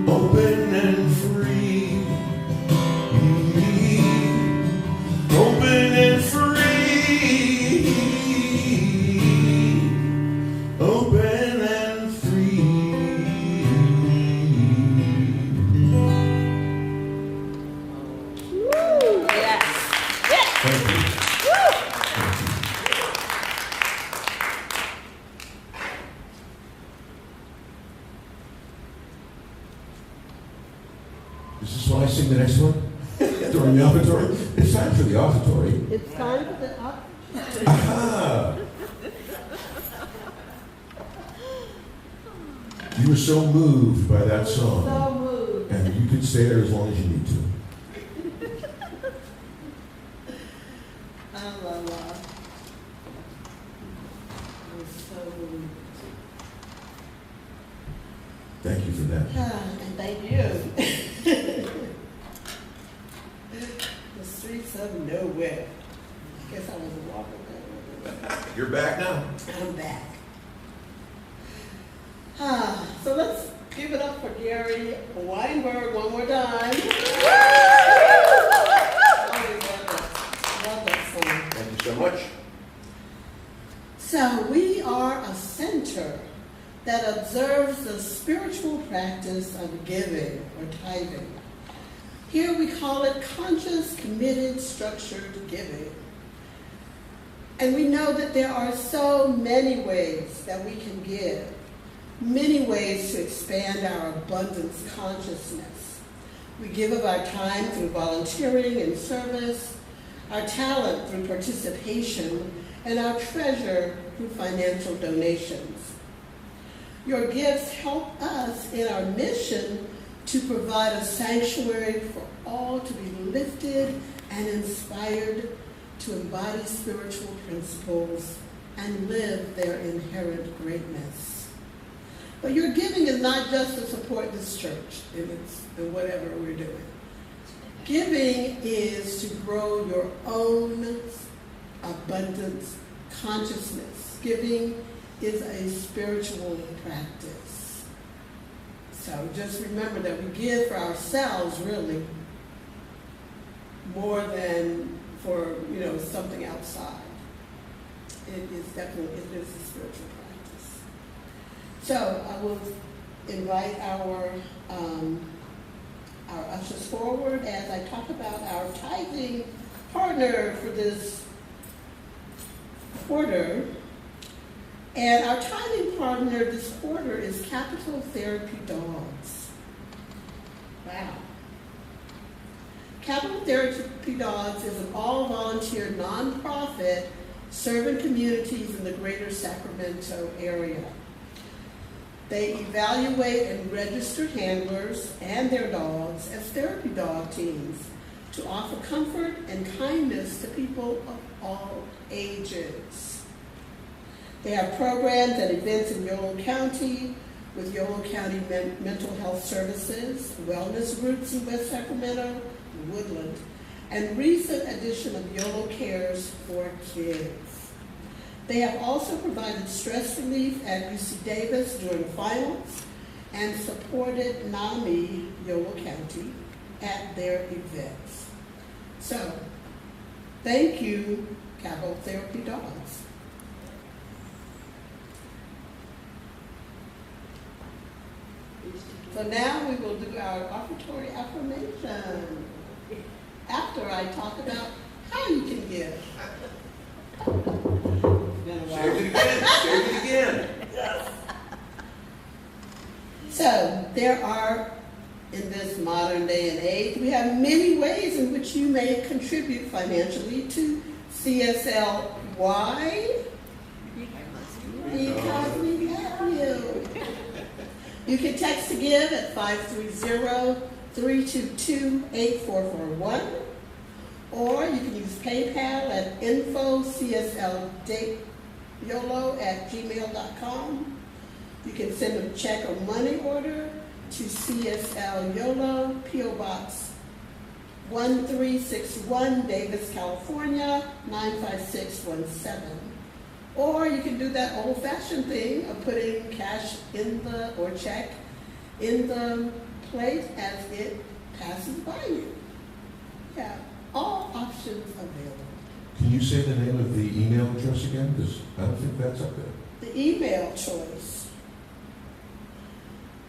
Open and free. Open and free. Open and free. Yes. Thank you. Is this why I sing the next one? During the offertory? It's time for the offertory. It's time for the Aha! You were so moved by that song, so moved. and you can stay there as long as you need to. I was so moved. Thank you for that. And thank you. The streets of nowhere. Guess I was walking that way. You're back now. I'm back. So let's give it up for Gary Weinberg one more time. Always love that song. Thank you so much. So we are a center that observes the spiritual practice of giving or tithing. Here we call it conscious, committed, structured giving. And we know that there are so many ways that we can give, many ways to expand our abundance consciousness. We give of our time through volunteering and service, our talent through participation, and our treasure through financial donations. Your gifts help us in our mission to provide a sanctuary for all to be lifted and inspired to embody spiritual principles and live their inherent greatness. But your giving is not just to support this church in whatever we're doing. Giving is to grow your own abundance consciousness. Giving is a spiritual practice. So just remember that we give for ourselves, really, more than for something outside. It is a spiritual practice. So I will invite our ushers forward as I talk about our tithing partner for this quarter. And our tithing partner this quarter is Capital Therapy Dogs. Wow. Capital Therapy Dogs is an all-volunteer nonprofit serving communities in the greater Sacramento area. They evaluate and register handlers and their dogs as therapy dog teams to offer comfort and kindness to people of all ages. They have programs and events in Yolo County with Yolo County Mental Health Services, wellness groups in West Sacramento, Woodland, and recent addition of Yolo Cares for Kids. They have also provided stress relief at UC Davis during finals and supported NAMI Yolo County at their events. So, thank you, Capital Therapy Dogs. So now we will do our offertory affirmation after I talk about how you can give. Say it again. So there are, in this modern day and age, we have many ways in which you may contribute financially to CSL. Why? Because we have you. You can text to give at 530-322-8441, or you can use PayPal at info@cslYolo@gmail.com. You can send a check or money order to CSL Yolo, P.O. Box 1361, Davis, California, 95617. Or you can do that old-fashioned thing of putting cash in or check in the plate as it passes by you. Yeah, all options available. Can you say the name of the email address again? Because I don't think that's up there. The email choice.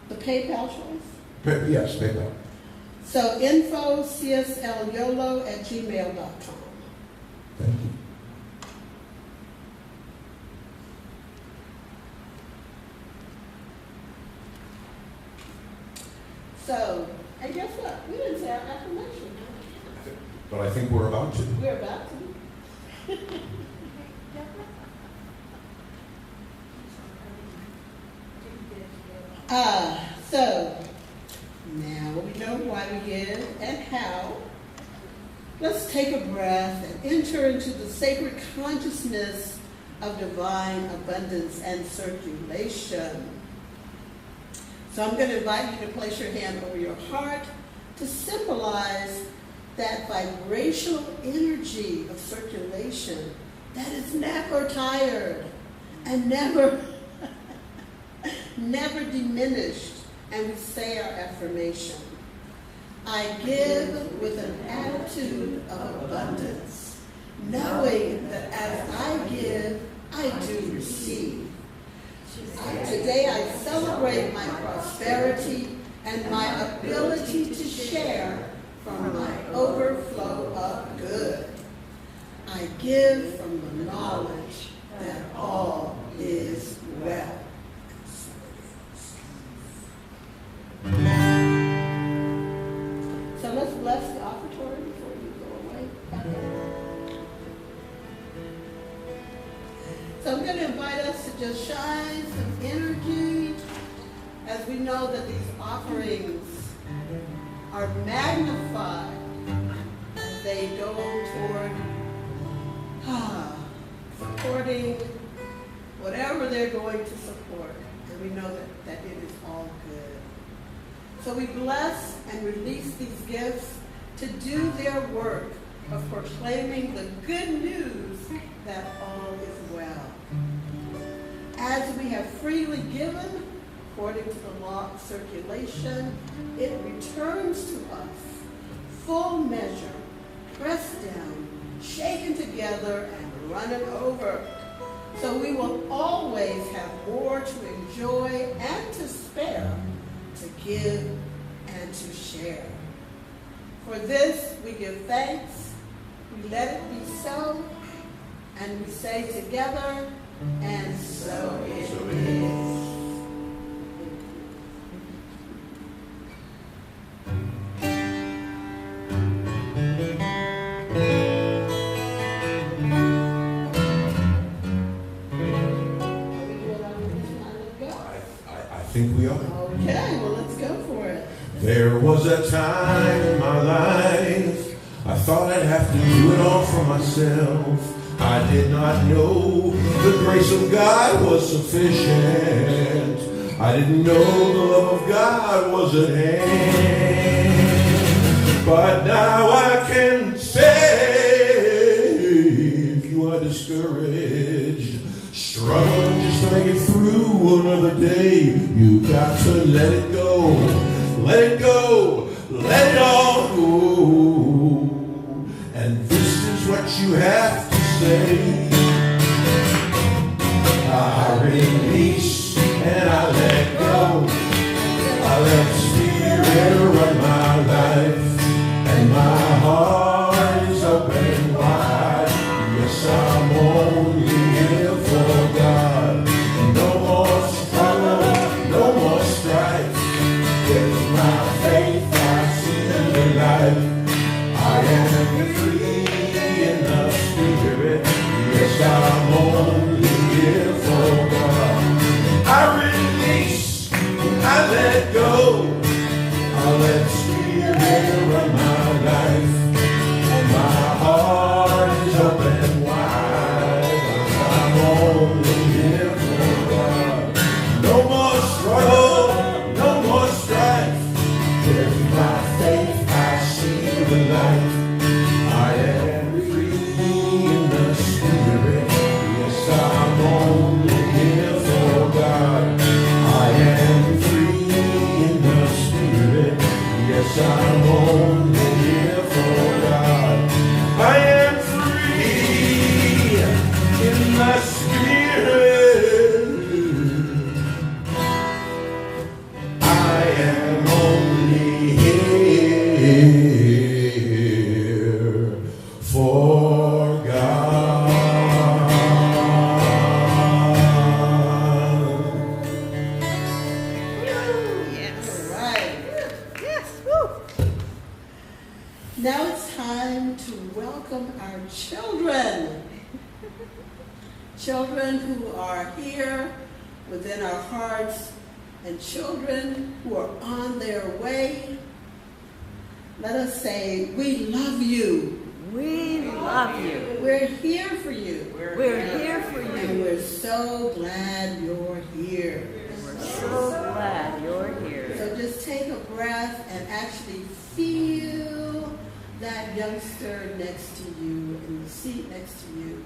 The PayPal choice. Yes, PayPal. So info@cslYolo@gmail.com. Thank you. So, and guess what? We didn't say our affirmation. But I think we're about to. We're about to. So, now we know why we give and how. Let's take a breath and enter into the sacred consciousness of divine abundance and circulation. So I'm going to invite you to place your hand over your heart to symbolize that vibrational energy of circulation that is never tired and never diminished. And we say our affirmation. I give with an attitude of abundance, knowing that as I give, I do receive. Today I celebrate my prosperity and my ability to share from my overflow of good. I give from the knowledge that all is well. So let's bless the offertory before you go away. So I'm going to invite us to just shine some energy as we know that these offerings are magnified as they go toward supporting whatever they're going to support. And we know that it is all good. So we bless and release these gifts to do their work of proclaiming the good news that all is well. As we have freely given, according to the law of circulation, it returns to us, full measure, pressed down, shaken together, and running over. So we will always have more to enjoy and to spare, to give and to share. For this, we give thanks, we let it be so, and we say together, and so it is. think we are. Okay, well, let's go for it. There was a time in my life I thought I'd have to do it all for myself. I did not know the grace of God was sufficient. I didn't know the love of God was at hand. But now I can say, if you are discouraged, struggling just to make it through another day, you got to let it go. Let it go. Let it all go. And this is what you have to say. I release and I let go. I let the Spirit run my life, and my heart is open wide. Yes, I'm only here for God. No more struggle, no more strife. With my faith I see the light. I am free in the Spirit. Yes, I'm only here for God. I release, I let go. I let Spirit run my life. My heart is open wide. I'm only here for God. No more struggle, no more strife. With my faith I see the light. I am free in the Spirit. Yes, I'm only here for God. I am free in the Spirit. Yes, I'm only here for God. I am free in the Spirit. I am only here for God. All right. Yes. Woo. Now it's time to welcome our children. Children who are here within our hearts, and children who are on their way. Let us say, we love you. We love you. We're here for you. We're here for And you. we're so glad you're here. We're so glad you're here. So just take a breath and actually feel that youngster next to you, in the seat next to you.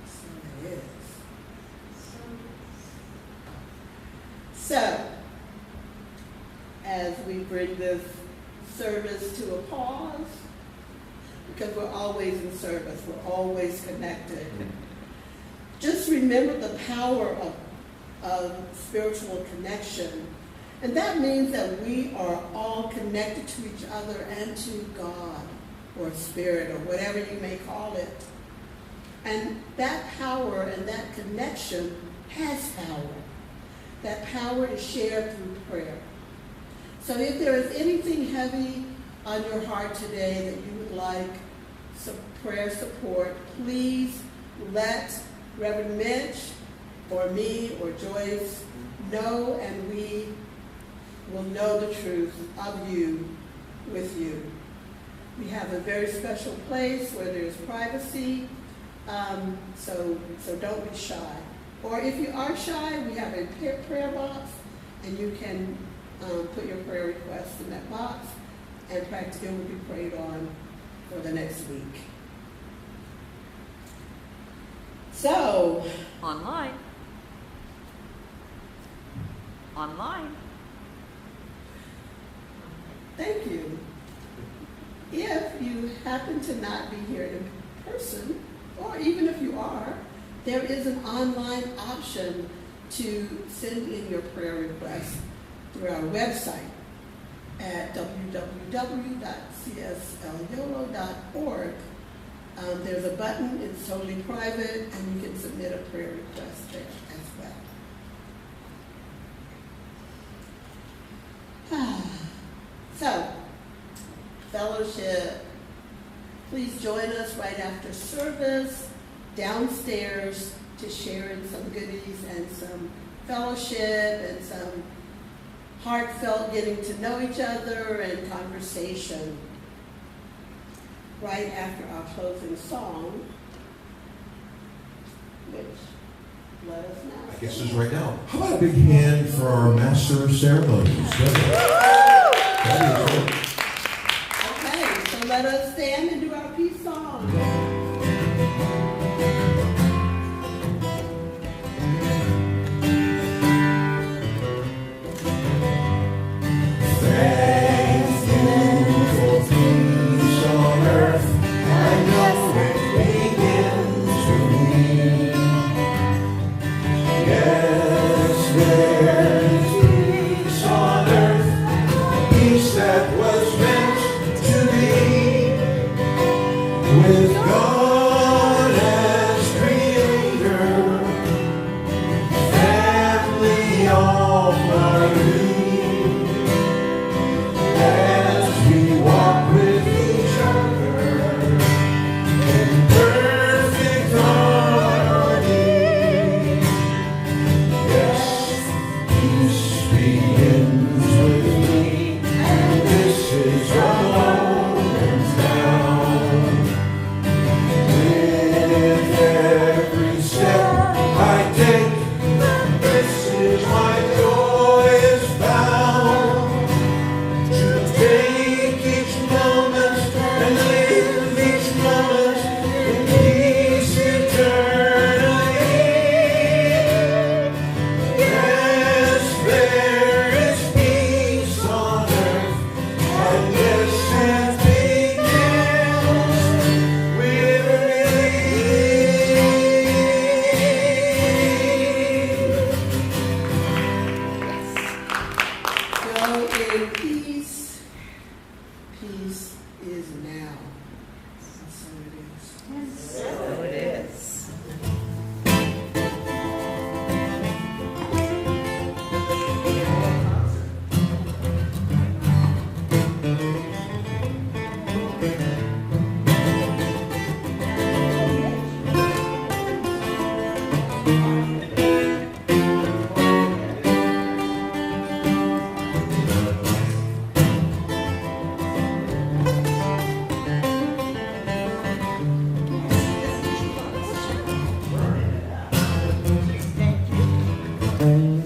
So it is. So, as we bring this service to a pause, because we're always in service, we're always connected. Just remember the power of spiritual connection. And that means that we are all connected to each other and to God, or Spirit, or whatever you may call it. And that power and that connection has power. That power is shared through prayer. So if there is anything heavy on your heart today that you would like some prayer support, please let Reverend Mitch or me or Joyce know, and we will know the truth of you with you. We have a very special place where there's privacy, so don't be shy. Or if you are shy, we have a prayer box, and you can put your prayer requests in that box, and practically will be prayed on for the next week. So, Online. Online. thank you. If you happen to not be here in person, or even if you are, there is an online option to send in your prayer requests through our website at www.cslyolo.org. There's a button, it's totally private, and you can submit a prayer request there as well. So, fellowship, please join us right after service downstairs to share in some goodies and some fellowship and some heartfelt getting to know each other and conversation. Right after our closing song, which let us know. I guess it's right now. How about a big hand for our Master of Ceremonies? Okay, so let us stand and do our peace song. With God as creator, family all harmony, as we walk with each other in perfect harmony. Yes, peace begins with me, and this is your moment now. Every step I take, this is my joy is found. To take each moment and live each moment in peace eternally. Yes, there is peace on earth, and yes, it begins with Go in peace. Peace is now. And so it is. So it is. Thank you.